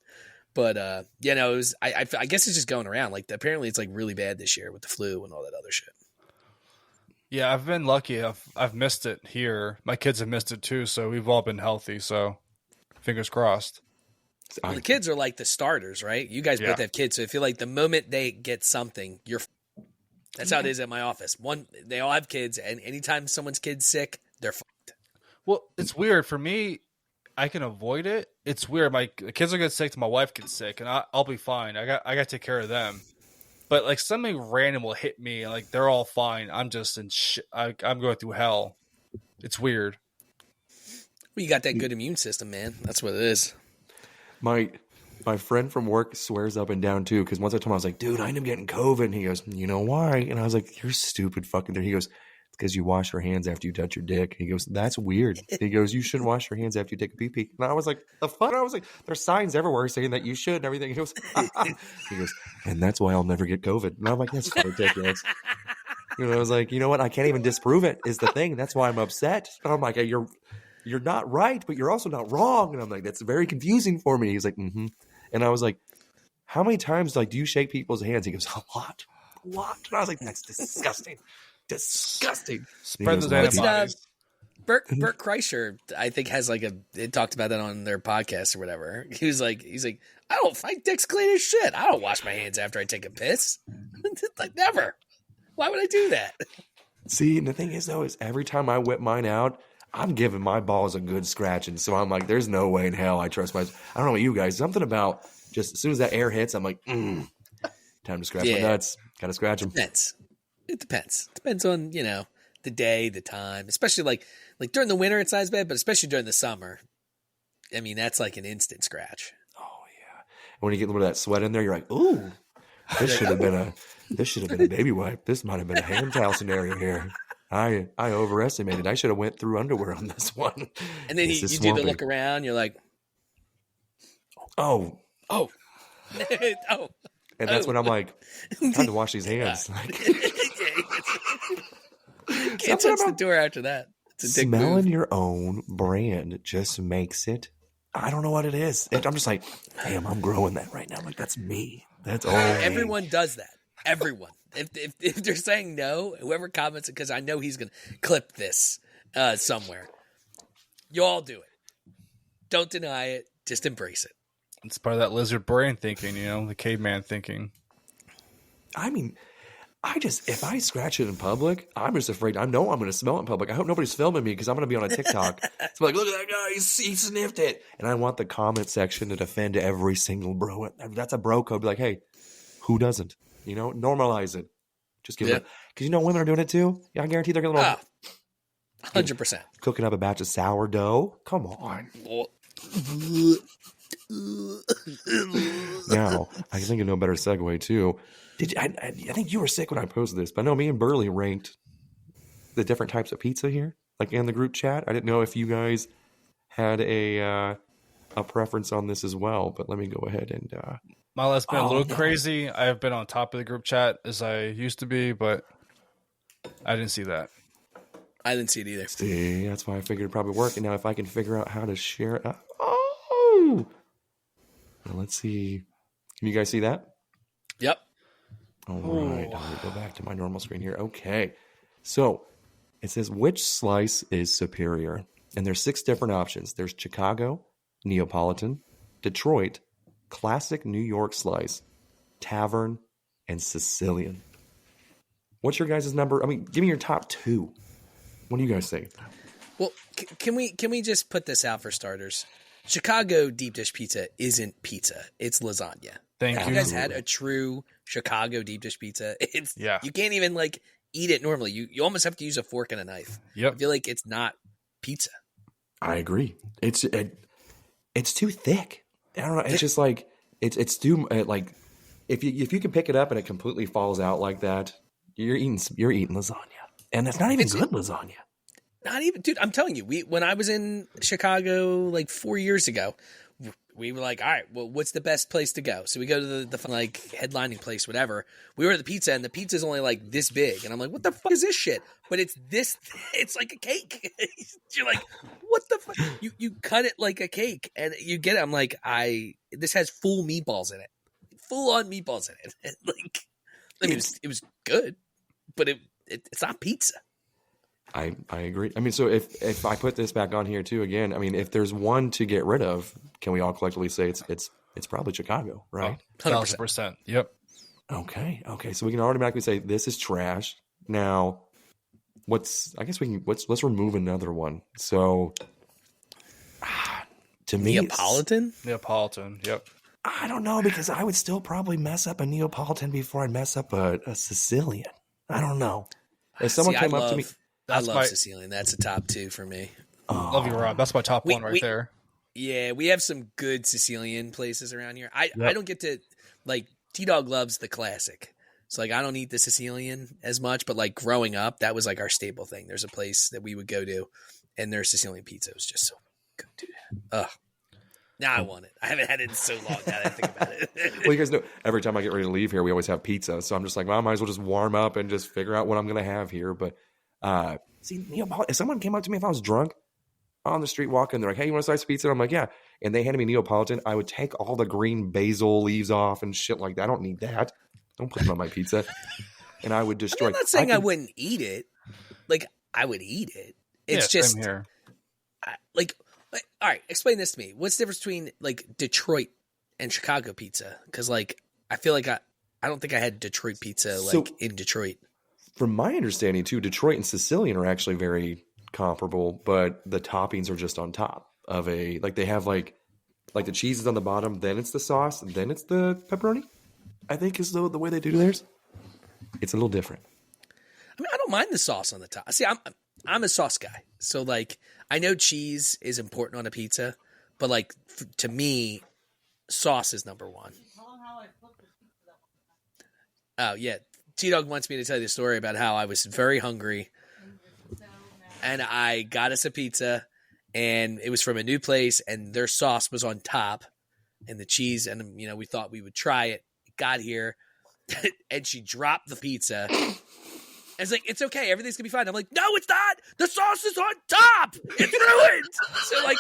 But it was. I guess it's just going around. Like apparently it's like really bad this year with the flu and all that other shit. Yeah, I've been lucky. I've missed it here. My kids have missed it too, so we've all been healthy. So fingers crossed. Well, the kids are like the starters, right? You guys both have kids, so I feel like the moment they get something, that's how it is at my office. They all have kids, and anytime someone's kid's sick, they're fucked. Well, it's weird for me. I can avoid it. It's weird. The kids will get sick, my wife gets sick, and I'll be fine. I got to take care of them. But like something random will hit me, and like they're all fine. I'm just in shit. I'm going through hell. It's weird. Well, you got that good immune system, man. That's what it is. My friend from work swears up and down too, because once I told him, I was like, dude, I ended up getting COVID, and he goes, you know why? And I was like, you're stupid fucking there. He goes, it's because you wash your hands after you touch your dick. He goes, that's weird. He goes, you shouldn't wash your hands after you take a pee-pee. And I was like, the fuck? I was like, there's signs everywhere saying that you should and everything. He goes, he goes, and that's why I'll never get COVID. And I'm like, that's ridiculous. I was like, you know what? I can't even disprove it is the thing. That's why I'm upset. And I'm like, hey, you're not right, but you're also not wrong. And I'm like, that's very confusing for me. He's like, mm-hmm. And I was like, how many times do you shake people's hands? He goes, a lot. And I was like, that's disgusting. Disgusting. Spread those antibodies. Bert Kreischer, I think, has it talked about that on their podcast or whatever. He's like, my dick's clean as shit. I don't wash my hands after I take a piss. Like, never. Why would I do that? See, and the thing is, though, is every time I whip mine out, I'm giving my balls a good scratching. So I'm like, there's no way in hell I trust my. I don't know about you guys. Something about just as soon as that air hits, I'm like, time to scratch my nuts. Got to scratch them. It depends. Depends on, the day, the time. Especially like during the winter, it's not as bad, but especially during the summer. I mean, that's like an instant scratch. Oh, yeah. And when you get a little of that sweat in there, you're like, ooh, this should have been a baby wipe. This might have been a hand towel scenario here. I overestimated. I should have went through underwear on this one. And then you do the look around. You're like, oh. oh. And that's when I'm like, time to wash these hands. Can't touch the door after that. Smelling your own brand just makes it. I don't know what it is. I'm just like, damn, I'm growing that right now. I'm like, that's me. That's all. Everyone does that. Everyone. If they're saying no, whoever comments it, because I know he's going to clip this somewhere. You all do it. Don't deny it. Just embrace it. It's part of that lizard brain thinking, the caveman thinking. I mean, if I scratch it in public, I'm just afraid. I know I'm going to smell it in public. I hope nobody's filming me because I'm going to be on a TikTok. So I'm like, look at that guy. He sniffed it. And I want the comment section to defend every single bro. That's a bro code. Be like, hey, who doesn't? Normalize it. Just give it. Because women are doing it too. Yeah, I guarantee they're going to 100%. Cooking up a batch of sourdough. Come on. Now, I can think of no better segue too. I think you were sick when I posted this, but I know me and Burley ranked the different types of pizza here, like in the group chat. I didn't know if you guys had a preference on this as well, but let me go ahead and. My life's been a little crazy. I've been on top of the group chat as I used to be, but I didn't see that. I didn't see it either. See, that's why I figured it'd probably work. And now if I can figure out how to share it. Oh! Well, let's see. Can you guys see that? Yep. All right. I'll go back to my normal screen here. Okay. So it says, which slice is superior? And there's 6 different options. There's Chicago, Neapolitan, Detroit, classic New York slice, tavern, and Sicilian. What's your guys' number? I mean, give me your top two. What do you guys think? Well, can we just put this out for starters? Chicago deep dish pizza isn't pizza; it's lasagna. Thank Have you. you guys had a true Chicago deep dish pizza? Yeah. You can't even like eat it normally. You almost have to use a fork and a knife. Yep. I feel like it's not pizza. I agree. It's too thick. I don't know. It's just like it's too like if you can pick it up and it completely falls out like that, you're eating lasagna, and that's not even good lasagna. Not even, dude. I'm telling you, when I was in Chicago like 4 years ago, we were like, all right, well, what's the best place to go? So we go to the like headlining place, whatever. We were at the pizza, and the pizza's only like this big, and I'm like, what the fuck is this shit? But it's this. It's like a cake. You're like, what the fuck? You cut it like a cake, and you get it. I'm like, this has full meatballs in it, full on meatballs in it. And like, I mean, it was good, but it's not pizza. I agree. I mean, so if I put this back on here too again, I mean, if there's one to get rid of, can we all collectively say it's probably Chicago, right? 1,000%. Yep. Okay. So we can automatically say this is trash. Now, let's remove another one. So, to me, Neapolitan. Yep. I don't know, because I would still probably mess up a Neapolitan before I'd mess up a Sicilian. I don't know. If someone came up to me. I love Sicilian. That's a top two for me. Love you, Rob. That's my top one right there. Yeah, we have some good Sicilian places around here. I don't get to, like, T-Dog loves the classic. So, like, I don't eat the Sicilian as much, but, like, growing up, that was, like, our staple thing. There's a place that we would go to, and their Sicilian pizza was just so good, dude. Ugh. Now I want it. I haven't had it in so long now that I think about it. Well, you guys know, every time I get ready to leave here, we always have pizza. So I'm just like, well, I might as well just warm up and just figure out what I'm going to have here. But, see, if someone came up to me if I was drunk on the street walking, they're like, hey, you want a slice of pizza? I'm like, yeah. And they handed me Neapolitan. I would take all the green basil leaves off and shit like that. I don't need that. Don't put them on my pizza. And I would destroy. I'm not saying I wouldn't eat it. Like, I would eat it. It's just same here. Like, all right, explain this to me. What's the difference between like Detroit and Chicago pizza? Because like, I feel like I don't think I had Detroit pizza like in Detroit. From my understanding too, Detroit and Sicilian are actually very comparable, but the toppings are just on top of they have like the cheese is on the bottom, then it's the sauce, and then it's the pepperoni. I think is the way they do theirs. It's a little different. I mean, I don't mind the sauce on the top. See, I'm a sauce guy, so like I know cheese is important on a pizza, but like to me, sauce is number one. Oh yeah, T-Dog wants me to tell you the story about how I was very hungry, and I got us a pizza, and it was from a new place, and their sauce was on top, and the cheese, and we thought we would try it. It got here, and she dropped the pizza. It's like, it's okay, everything's gonna be fine. I'm like, no, it's not. The sauce is on top. It's ruined. So like,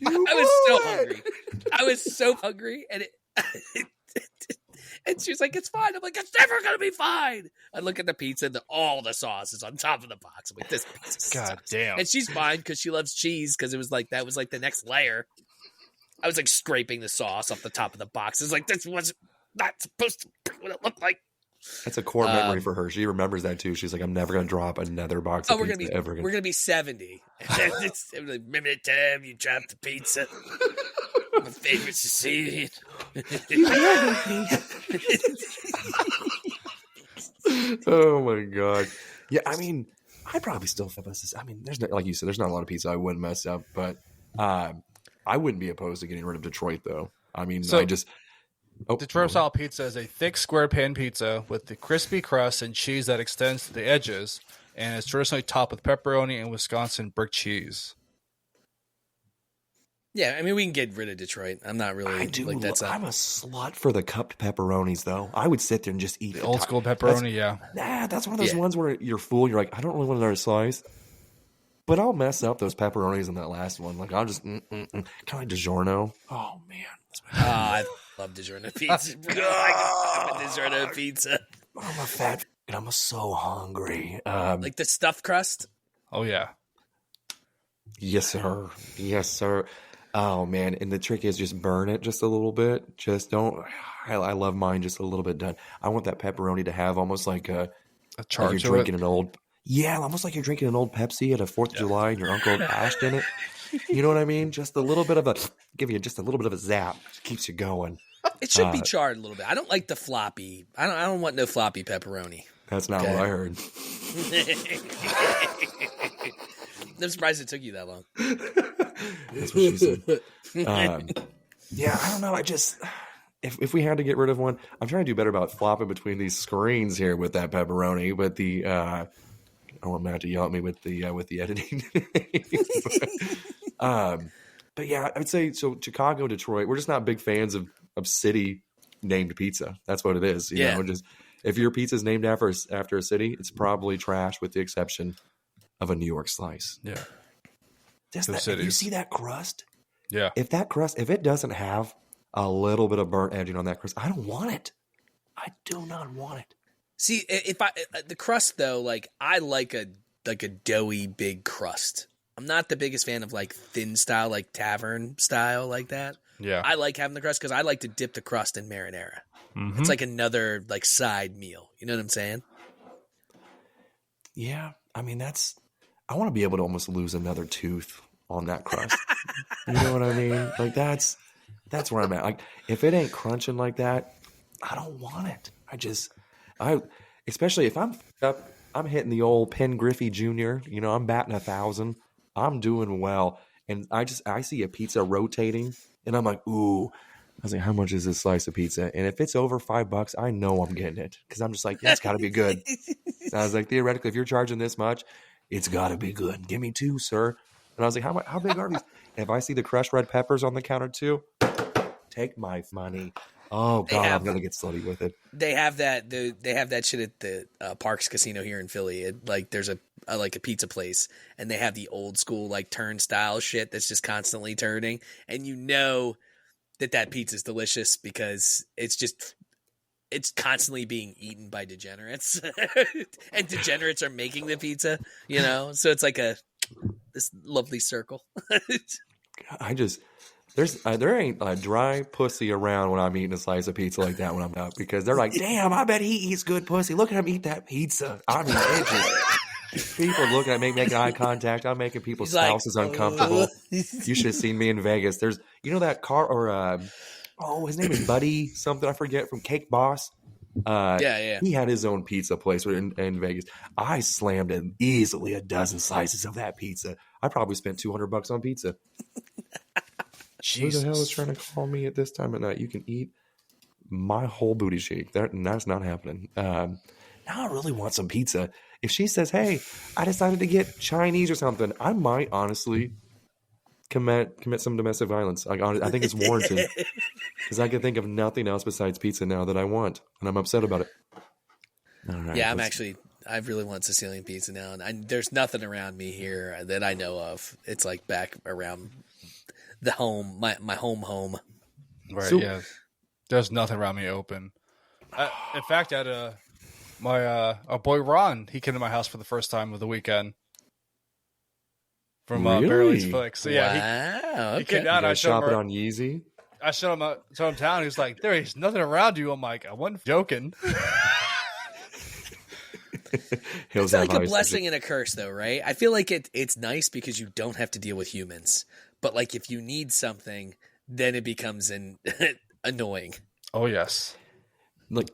I was so hungry. I was so hungry, and and she was like, it's fine. I'm like, it's never gonna be fine. I look at the pizza, and all the sauce is on top of the box. I'm like, this pizza God sucks. damn. And she's fine because she loves cheese, because it was like that was like the next layer. I was like scraping the sauce off the top of the box. It's like, this was not supposed to be what it looked like. That's a core memory for her. She remembers that too. She's like, I'm never going to drop another box of pizza ever again. We're going to be 70. It's like, remember the time you dropped the pizza? My favorite Sicilian. Oh my God. Yeah, I mean, I probably still have this. I mean, there's like you said, there's not a lot of pizza I wouldn't mess up, but I wouldn't be opposed to getting rid of Detroit though. I mean, Detroit style pizza is a thick square pan pizza with the crispy crust and cheese that extends to the edges, and it's traditionally topped with pepperoni and Wisconsin brick cheese. Yeah, I mean, we can get rid of Detroit. I'm not really. I'm a slut for the cupped pepperonis, though. I would sit there and just eat the old school pepperoni. That's one of those ones where you're full. You're like, I don't really want another slice, but I'll mess up those pepperonis in that last one. Like, I'll just kind of like DiGiorno. Oh man, I love DiGiorno pizza. I love DiGiorno pizza. I'm a fat. I'm so hungry. Like the stuffed crust. Oh yeah. Yes, sir. Yes, sir. Oh man, and the trick is just burn it just a little bit. Just don't. I love mine just a little bit done. I want that pepperoni to have almost like A like charge you're to drinking it. an old. Yeah, almost like you're drinking an old Pepsi at a 4th of July and your uncle ashed in it. You know what I mean? Just a little bit of give you just a little bit of a zap. Just keeps you going. It should be charred a little bit. I don't like the floppy. I don't want no floppy pepperoni. That's not what I heard. I'm surprised it took you that long. That's what she said. Yeah, I don't know. I just if we had to get rid of one, I'm trying to do better about flopping between these screens here with that pepperoni. But the I want Matt to yell at me with the editing. But yeah, I would say so. Chicago, Detroit, we're just not big fans of city named pizza. That's what it is. You know, just if your pizza is named after a city, it's probably trash with the exception of a New York slice. Yeah. Just that, if you see that crust, yeah. If that crust, if it doesn't have a little bit of burnt edging on that crust, I don't want it. I do not want it. See, if the crust though, like I like a doughy big crust. I'm not the biggest fan of like thin style, like tavern style like that. Yeah. I like having the crust because I like to dip the crust in marinara. Mm-hmm. It's like another like side meal. You know what I'm saying? Yeah, I mean I want to be able to almost lose another tooth on that crust. You know what I mean? Like that's where I'm at. Like if it ain't crunching like that, I don't want it. Especially if I'm up, I'm hitting the old Penn Griffey Jr. You know, I'm batting 1,000. I'm doing well, and I see a pizza rotating, and I'm like, ooh. I was like, how much is this slice of pizza? And if it's over $5, I know I'm getting it because I'm just like, that's got to be good. And I was like, theoretically, if you're charging this much, it's got to be good. Give me 2, sir. And I was like, how big are these? And if I see the crushed red peppers on the counter too, take my money. Oh God, I'm gonna get slutty with it. They have that. They have that shit at the Parks Casino here in Philly. Like there's a pizza place, and they have the old school like turnstile shit that's just constantly turning, and you know that pizza's delicious because it's constantly being eaten by degenerates, and degenerates are making the pizza. You know, so it's like this lovely circle. There ain't a dry pussy around when I'm eating a slice of pizza like that when I'm out because they're like, damn, I bet he eats good pussy. Look at him eat that pizza. I mean, people looking at me making eye contact. I'm making people's spouses uncomfortable. You should have seen me in Vegas. There's, that car or his name is Buddy something I forget from Cake Boss. Yeah. He had his own pizza place in Vegas. I slammed in easily a dozen slices of that pizza. I probably spent $200 on pizza. Who the hell is trying to call me at this time of night? You can eat my whole booty cheek. That's not happening. Now I really want some pizza. If she says, hey, I decided to get Chinese or something, I might honestly commit some domestic violence. I think it's warranted because I can think of nothing else besides pizza now that I want, and I'm upset about it. All right, yeah, I really want Sicilian pizza now, and there's nothing around me here that I know of. It's like back around the home, my home. Right. So, yeah. There's nothing around me open. In fact, our boy Ron, he came to my house for the first time of the weekend from Barely's Flicks. So yeah, he came down. I shop it on Yeezy. I showed him town. He was like, "There is nothing around you." I'm like, "I wasn't joking." It's like a blessing and a curse, though, right? I feel like it's nice because you don't have to deal with humans. But like, if you need something, then it becomes annoying. Oh yes, like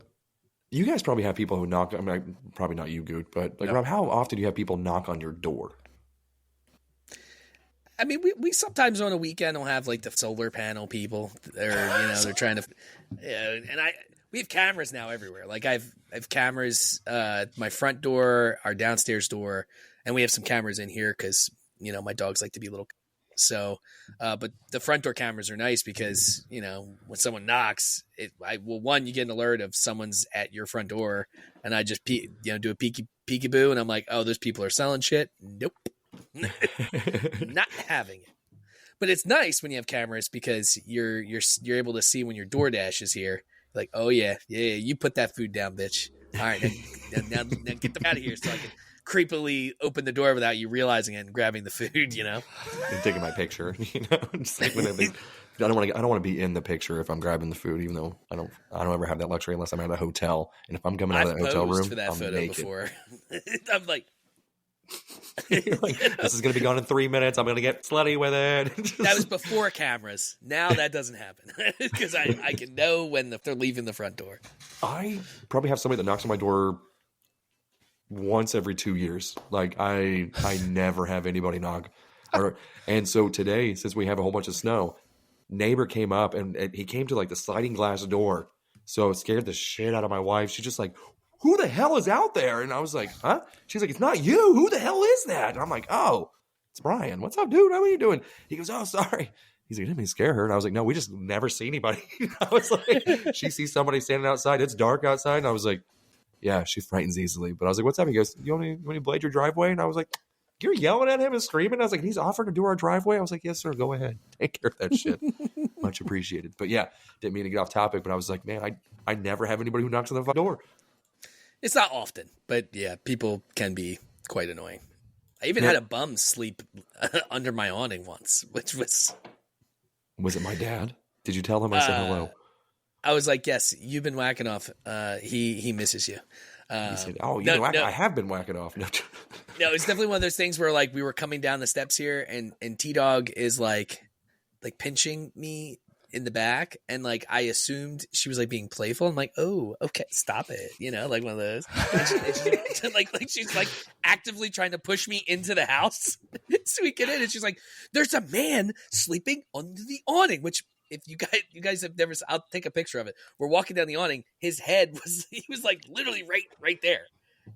you guys probably have people who knock. I mean, probably not you, Goot, but like Rob, how often do you have people knock on your door? I mean, we sometimes on a weekend will have like the solar panel people, or they're trying to, and we have cameras now everywhere. Like I've cameras at my front door, our downstairs door, and we have some cameras in here because my dogs like to be little. So, but the front door cameras are nice because, when someone knocks, you get an alert of someone's at your front door, and I just, do a peekaboo, and I'm like, oh, those people are selling shit. Nope. Not having it. But it's nice when you have cameras because you're able to see when your DoorDash is here. Like, oh yeah, you put that food down, bitch. All right, now get them out of here so I can creepily open the door without you realizing it and grabbing the food, you know? And taking my picture, you know, just like when I don't want to be in the picture if I'm grabbing the food, even though I don't ever have that luxury unless I'm at a hotel. And if I'm coming out of that hotel room, for that I'm photo naked. before. I'm like, like, this is going to be gone in 3 minutes. I'm going to get slutty with it. that was before cameras. Now that doesn't happen because I can know when they're leaving the front door. I probably have somebody that knocks on my door once every 2 years. Like I never have anybody knock. And so today, since we have a whole bunch of snow, neighbor came up and he came to like the sliding glass door. So it scared the shit out of my wife. She's just like, who the hell is out there? And I was like, huh? She's like, it's not you. Who the hell is that? And I'm like, oh, it's Brian. What's up, dude? How are you doing? He goes, oh, sorry. He's like, I didn't mean to scare her. And I was like, no, we just never see anybody. I was like, she sees somebody standing outside. It's dark outside. And I was like, yeah, she frightens easily. But I was like, what's up? He goes, you want to blade your driveway? And I was like, you're yelling at him and screaming. I was like, he's offering to do our driveway. I was like, yes, sir. Go ahead. Take care of that shit. Much appreciated. But yeah, didn't mean to get off topic. But I was like, man, I never have anybody who knocks on the front door. It's not often, but yeah, people can be quite annoying. I even had a bum sleep under my awning once, which was... Was it my dad? Did you tell him I said hello? I was like, yes, you've been whacking off. He misses you. He said, oh, I have been whacking off. No, it's definitely one of those things where like we were coming down the steps here and T-Dog is like pinching me in the back, and like I assumed she was like being playful. I'm like, oh, okay, stop it, you know, like one of those. And she's like actively trying to push me into the house so we get in, and she's like, "There's a man sleeping under the awning." Which, if you guys have never, I'll take a picture of it. We're walking down the awning. His head he was like literally right there,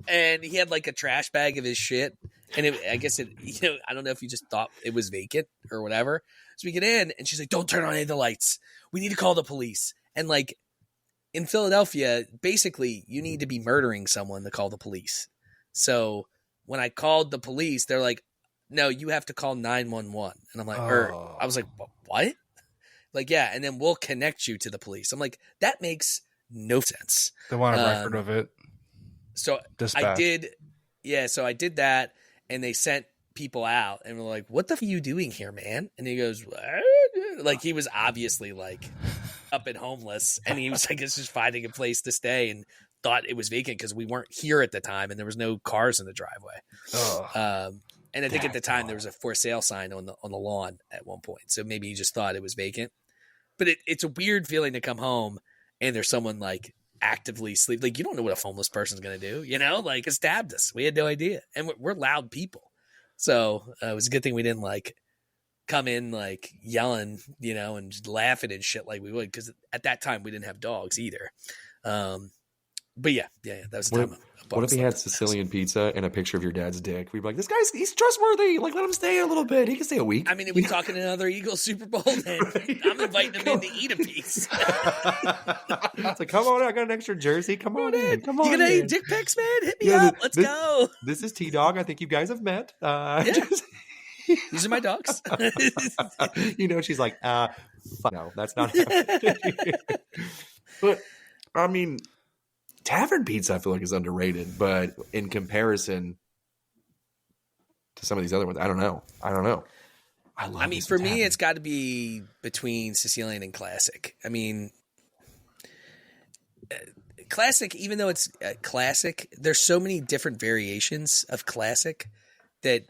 and he had like a trash bag of his shit. And I guess I don't know if he just thought it was vacant or whatever. So we get in and she's like, don't turn on any of the lights. We need to call the police. And like in Philadelphia, basically you need to be murdering someone to call the police. So when I called the police, they're like, no, you have to call 911. And I'm like, I was like, what? Like, yeah. And then we'll connect you to the police. I'm like, that makes no sense. They want a record of it. So Dispatch. I did. Yeah. So I did that. And they sent people out and were like, what the f are you doing here, man? And he goes, what? Like he was obviously like up and homeless. And he was, I guess, just finding a place to stay and thought it was vacant because we weren't here at the time and there was no cars in the driveway. And I think at the time there was a for sale sign on the lawn at one point. So maybe he just thought it was vacant. But it's a weird feeling to come home and there's someone like actively sleep. Like you don't know what a homeless person's going to do, you know, like it stabbed us. We had no idea. And we're loud people. So it was a good thing we didn't like come in like yelling, you know, and just laughing and shit like we would. Cause at that time we didn't have dogs either. But yeah, that was the time. What if he had Sicilian pizza and a picture of your dad's dick? We'd be like, this guy's, he's trustworthy. Like, let him stay a little bit. He can stay a week. I mean, if we talking another Eagles Super Bowl, then I'm inviting him in to eat a piece. It's like, come on, I got an extra jersey. Come on in. Come on. You got any dick pics, man? Hit me up. Let's go. This is T-Dog. I think you guys have met. These are my dogs. You know, she's like, fuck no, that's not happening. But, I mean, tavern pizza, I feel like, is underrated, but in comparison to some of these other ones, I don't know. I mean, for me, it's got to be between Sicilian and classic. I mean, classic, even though it's classic, there's so many different variations of classic that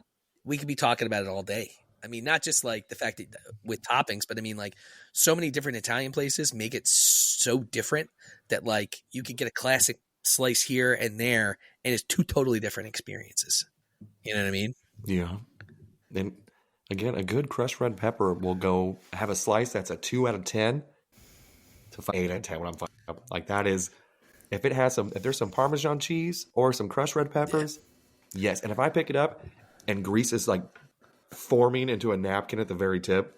we could be talking about it all day. I mean, not just like the fact that with toppings, but I mean, like so many different Italian places make it so different that like you could get a classic slice here and there, and it's two totally different experiences. You know what I mean? Yeah. And again, a good crushed red pepper will go have a slice that's a 2 out of 10 to 8 out of 10 when I'm fucking up. Like that is, if there's some Parmesan cheese or some crushed red peppers, yes. And if I pick it up and grease is like forming into a napkin at the very tip,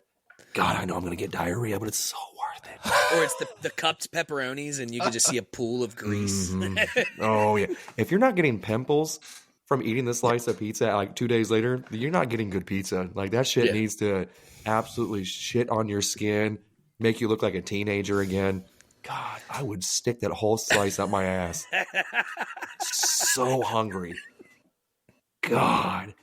God, I know I'm going to get diarrhea, but it's so worth it. Or it's the cupped pepperonis and you can just see a pool of grease. Mm-hmm. Oh, yeah. If you're not getting pimples from eating the slice of pizza like 2 days later, you're not getting good pizza. Like that shit needs to absolutely shit on your skin, make you look like a teenager again. God, I would stick that whole slice up my ass. So hungry. God.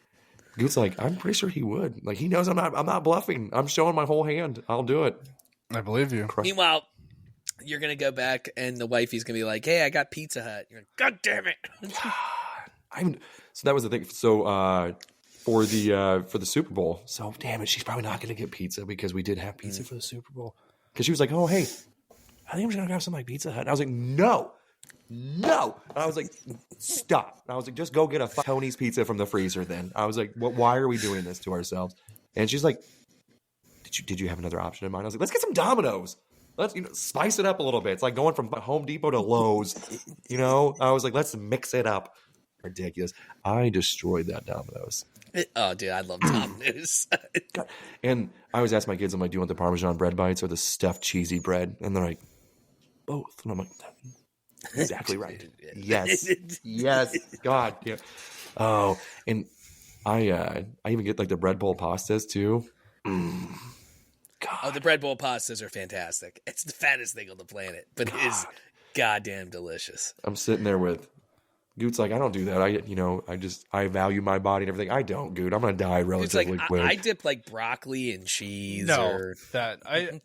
Goot's like, I'm pretty sure he would. Like, he knows I'm not bluffing. I'm showing my whole hand. I'll do it. I believe you. Meanwhile, you're going to go back and the wifey's going to be like, hey, I got Pizza Hut. You're like, God damn it. So that was the thing. So for the Super Bowl, so damn it, she's probably not going to get pizza because we did have pizza for the Super Bowl. Because she was like, oh, hey, I think I'm just going to grab some like Pizza Hut. And I was like, no. And I was like, stop. And I was like, just go get a Tony's pizza from the freezer then. I was like, why are we doing this to ourselves? And she's like, did you have another option in mind? I was like, let's get some Domino's. Let's spice it up a little bit. It's like going from Home Depot to Lowe's. I was like, let's mix it up. Ridiculous. I destroyed that Domino's. Oh, dude, I love Domino's. And I always ask my kids, I'm like, do you want the Parmesan bread bites or the stuffed cheesy bread? And they're like, both. And I'm like, exactly right. Yes. God. Yeah. Oh, and I even get like the bread bowl pastas too. God. Oh, the bread bowl pastas are fantastic. It's the fattest thing on the planet, but it is goddamn delicious. I'm sitting there with Goot's like, I don't do that. I value my body and everything. I don't, Goot. I'm gonna die relatively quick. I dip like broccoli and cheese. That I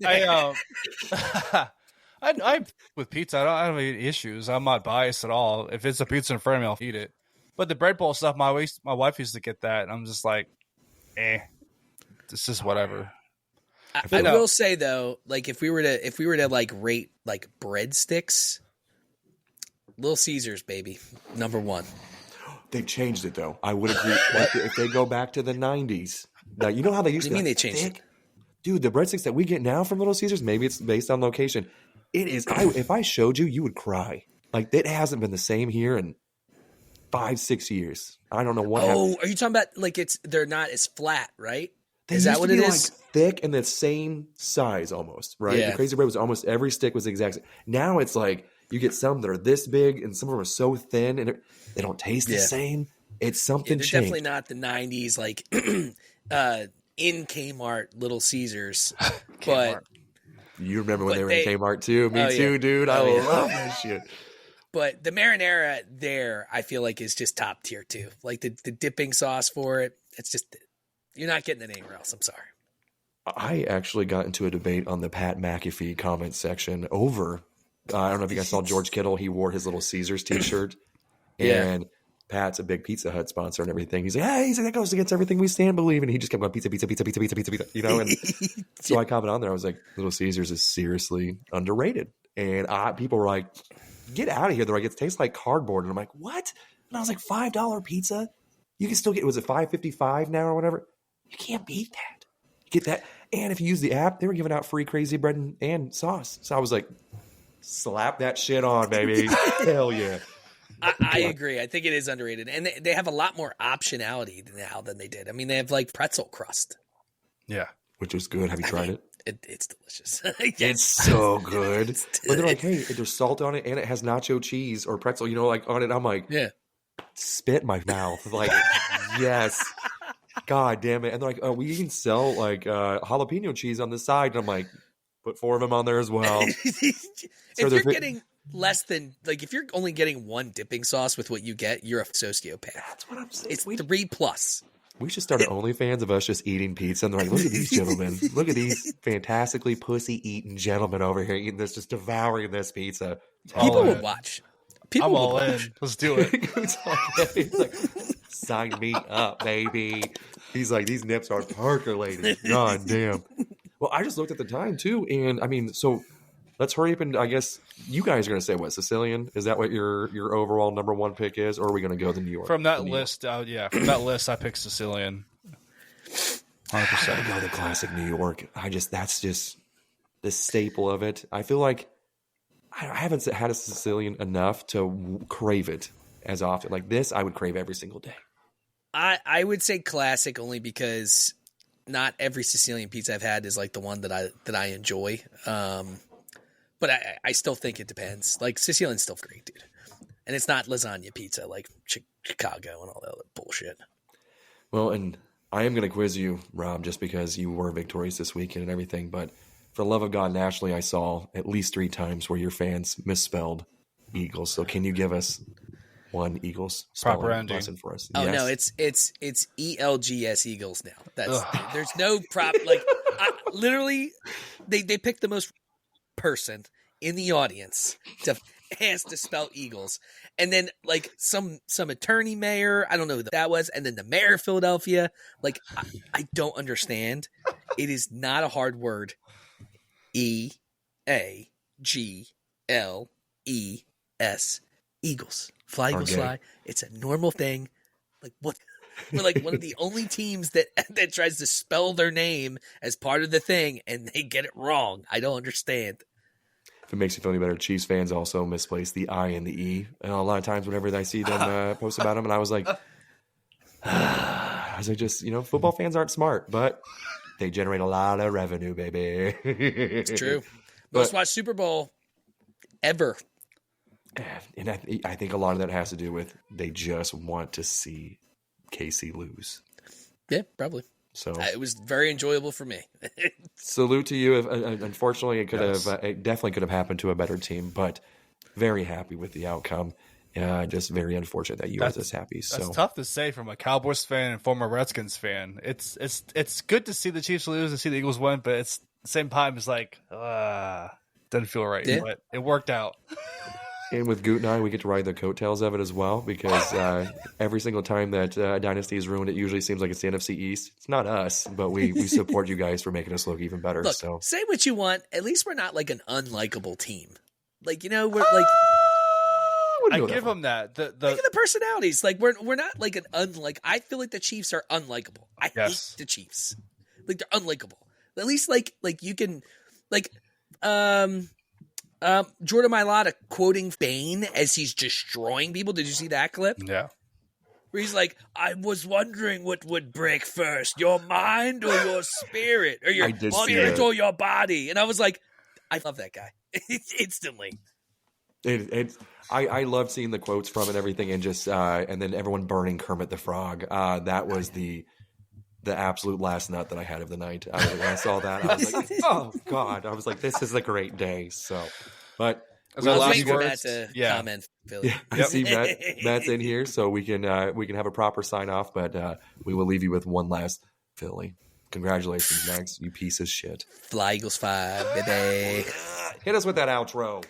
with pizza, I don't have any issues. I'm not biased at all. If it's a pizza in front of me, I'll eat it. But the bread bowl stuff, my wife used to get that, and I'm just like, this is whatever. I will say though, like if we were to like rate like breadsticks, Little Caesars, baby, number one. They've changed it though. I would agree. Like, if they go back to the '90s, now you know how they used to. I mean, they changed it, dude. The breadsticks that we get now from Little Caesars, maybe it's based on location. It is. If I showed you, you would cry. Like it hasn't been the same here in 5-6 years. I don't know what. happened. Are you talking about like they're not as flat, right? Is that what it is? Like thick and the same size almost, right? Yeah. The crazy bread was almost every stick was the exact same. Now it's like you get some that are this big and some of them are so thin and they don't taste the same. It's something they're changed. definitely not the 90s like in Kmart Little Caesars. But you remember when they were in Kmart too? Me too, dude. I love that shit. But the marinara there, I feel like is just top tier too. Like the dipping sauce for it, it's just you're not getting it anywhere else. I'm sorry. I actually got into a debate on the Pat McAfee comment section over. I don't know if you guys saw George Kittle. He wore his Little Caesars T-shirt, and Pat's a big Pizza Hut sponsor and everything. He's like, hey, that goes against everything we stand believe, and he just kept going pizza. And so I commented on there. I was like, Little Caesars is seriously underrated, and people were like, get out of here. They're like, it tastes like cardboard, and I'm like, what? And I was like, $5 pizza. You can still get. Was it $5.55 now or whatever? You can't beat that. Get that. And if you use the app, they were giving out free crazy bread and sauce. So I was like, slap that shit on, baby. Hell yeah. I agree. I think it is underrated. And they have a lot more optionality now than they did. I mean, they have like pretzel crust. Yeah. Which is good. Have you tried it? It's delicious. It's so good. But they're like, hey, there's salt on it and it has nacho cheese or pretzel, like on it. I'm like, spit in my mouth. Like, yes. God damn it. And they're like, oh, we can sell like jalapeno cheese on the side. And I'm like, put 4 of them on there as well. If you're getting less than, like, if you're only getting one dipping sauce with what you get, you're a sociopath. That's what I'm saying. It's 3+. We should start an OnlyFans of us just eating pizza. And they're like, look at these gentlemen. Look at these fantastically pussy-eating gentlemen over here eating this, just devouring this pizza. People would watch. I'm all in. Let's do it. He's like, sign me up, baby. He's like, these nips are percolating. God damn. Well, I just looked at the time too, and I mean, so let's hurry up and I guess you guys are going to say what, Sicilian? Is that what your overall number one pick is, or are we going to go to New York? From that list, from that list, I picked Sicilian. 100%. I go the classic New York. That's just the staple of it. I feel like I haven't had a Sicilian enough to crave it as often. Like this, I would crave every single day. I would say classic only because not every Sicilian pizza I've had is like the one that I enjoy. But I still think it depends. Like Sicilian's still great, dude. And it's not lasagna pizza like Chicago and all that other bullshit. Well, and I am going to quiz you, Rob, just because you were victorious this weekend and everything. But for the love of God, nationally, I saw at least 3 times where your fans misspelled Eagles. So can you give us one Eagles Proper spelling ending. lesson for us. Oh Yes. no, it's ELGS Eagles now. There's no prop like literally they picked the most person in the audience to ask to spell Eagles, and then like some attorney mayor, I don't know who that was, and then the mayor of Philadelphia. Like I don't understand. It is not a hard word. EAGLES Eagles. Fly Eagles fly. It's a normal thing. Like what? We're like one of the only teams that tries to spell their name as part of the thing, and they get it wrong. I don't understand. If it makes you feel any better, Chiefs fans also misplace the I and the E. And a lot of times whenever I see them post about them, and I was like, just, football fans aren't smart, but they generate a lot of revenue, baby. It's true. Most watched Super Bowl ever. And I think a lot of that has to do with they just want to see KC lose. Yeah, probably. So it was very enjoyable for me. Salute to you. Unfortunately, it definitely could have happened to a better team, but very happy with the outcome. Just very unfortunate that you guys are happy. That's tough to say from a Cowboys fan and former Redskins fan. It's good to see the Chiefs lose and see the Eagles win, but it's at the same time it's like doesn't feel right. Yeah. But it worked out. And with Goot and I, we get to ride the coattails of it as well, because every single time that Dynasty is ruined, it usually seems like it's the NFC East. It's not us, but we support you guys for making us look even better. Look, so say what you want. At least we're not like an unlikable team. Like, we're like... I give them that. Look at the personalities. Like, we're not like an I feel like the Chiefs are unlikable. I hate the Chiefs. Like, they're unlikable. At least, like you can... Like, Jordan Mailata quoting Bane as he's destroying people. Did you see that clip? Yeah. Where he's like, I was wondering what would break first, your mind or your spirit? Or your spirit or your body? And I was like, I love that guy. Instantly. I love seeing the quotes from it and everything, and just and then everyone burning Kermit the Frog. That was the absolute last nut that I had of the night. When I saw that, I was like, oh God. I was like, this is a great day. So, but I was waiting for Matt to comment, Philly. Yeah, I see Matt's in here, so we can have a proper sign off, but we will leave you with one last Philly. Congratulations, Max, you piece of shit. Fly Eagles 5, baby. Hit us with that outro.